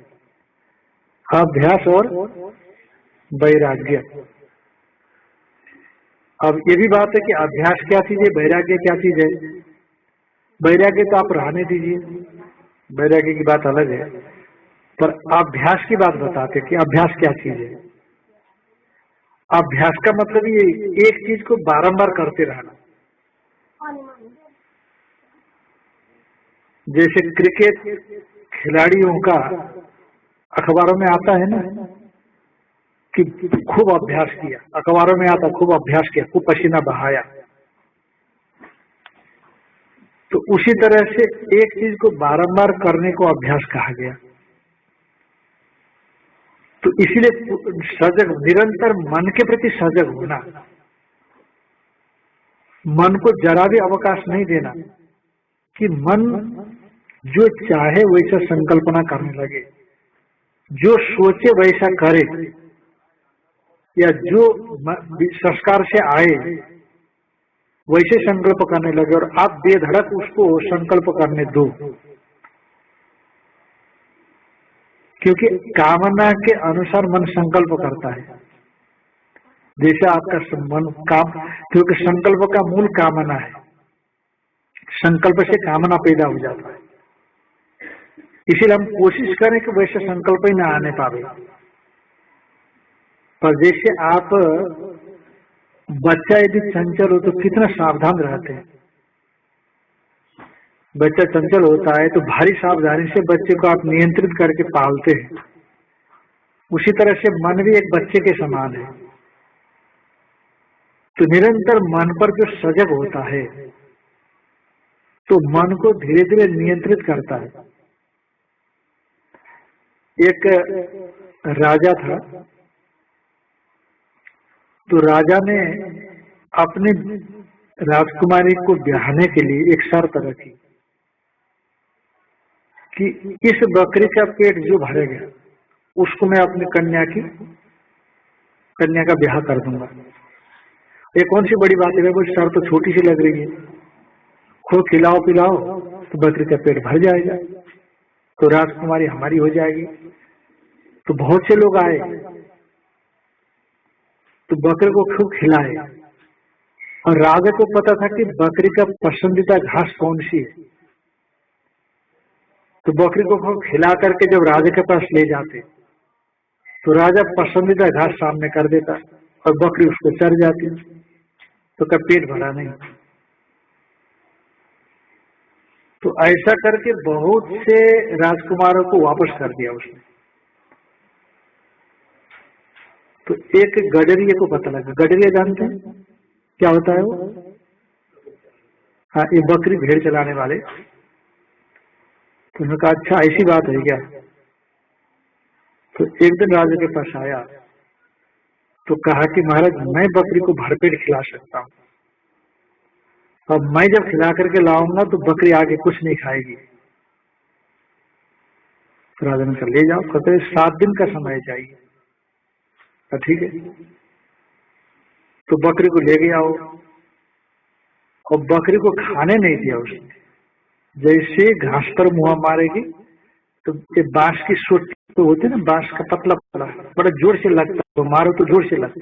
अभ्यास और वैराग्य। अब ये भी बात है कि अभ्यास क्या चीज है, वैराग्य क्या चीज है। वैराग्य तो आप रहने दीजिए, वैराग्य की बात अलग है, पर अभ्यास की बात बताते कि अभ्यास क्या चीज है। अभ्यास का मतलब ये एक चीज को बारंबार करते रहना। जैसे क्रिकेट खिलाड़ियों का अखबारों में आता है ना कि खूब अभ्यास किया, अखबारों में आता खूब अभ्यास किया, खूब पसीना बहाया। तो उसी तरह से एक चीज को बारंबार करने को अभ्यास कहा गया। तो इसीलिए सजग, निरंतर मन के प्रति सजग होना, मन को जरा भी अवकाश नहीं देना कि मन जो चाहे वैसा संकल्पना करने लगे, जो सोचे वैसा करे, या जो संस्कार से आए वैसे संकल्प करने लगे, और आप बेधड़क उसको संकल्प करने दो। क्योंकि कामना के अनुसार मन संकल्प करता है। जैसे आपका मन काम, क्योंकि संकल्प का मूल कामना है, संकल्प से कामना पैदा हो जाता है। इसीलिए हम कोशिश करें कि वैसे संकल्प ही ना आने पावे। पर जैसे आप बच्चा यदि चंचल हो तो कितना सावधान रहते हैं। बच्चा चंचल होता है तो भारी सावधानी से बच्चे को आप नियंत्रित करके पालते हैं। उसी तरह से मन भी एक बच्चे के समान है। तो निरंतर मन पर जो सजग होता है तो मन को धीरे धीरे नियंत्रित करता है। एक राजा था, तो राजा ने अपनी राजकुमारी को ब्याहने के लिए एक शर्त रखी कि इस बकरी का पेट जो भरेगा उसको मैं अपनी कन्या का ब्याह कर दूंगा। ये कौन सी बड़ी बात है, वो शर्त तो छोटी सी लग रही है। खूब खिलाओ पिलाओ तो बकरी का पेट भर जाएगा, तो राजकुमारी हमारी हो जाएगी। तो बहुत से लोग आए तो बकरे को खूब खिलाए, और राजा को पता था कि बकरी का पसंदीदा घास कौन सी है। तो बकरी को खूब खिला करके जब राजा के पास ले जाते तो राजा पसंदीदा घास सामने कर देता और बकरी उसको चर जाती, तो का पेट भरा नहीं। तो ऐसा करके बहुत से राजकुमारों को वापस कर दिया उसने। तो एक गडरिये को पता लगा, गडरिया जानते हैं क्या होता है वो? हाँ, ये बकरी भेड़ चलाने वाले। तो उन्होंने कहा अच्छा ऐसी बात है क्या? तो एक दिन राजा के पास आया तो कहा कि महाराज मैं बकरी को भरपेट खिला सकता हूँ, अब मैं जब खिला करके लाऊंगा तो बकरी आगे कुछ नहीं खाएगी। तो राजा ने कहा ले जाओ। कहते 7 दिन का समय चाहिए। ठीक है, तो बकरी को ले गया वो। और बकरी को खाने नहीं दिया उसने। जैसे घास पर मुंह मारेगी तो ये बांस की सोटी तो होती है ना, बांस का पतला पतला, बड़ा जोर से लगता है, तो मारो तो जोर से लगता है।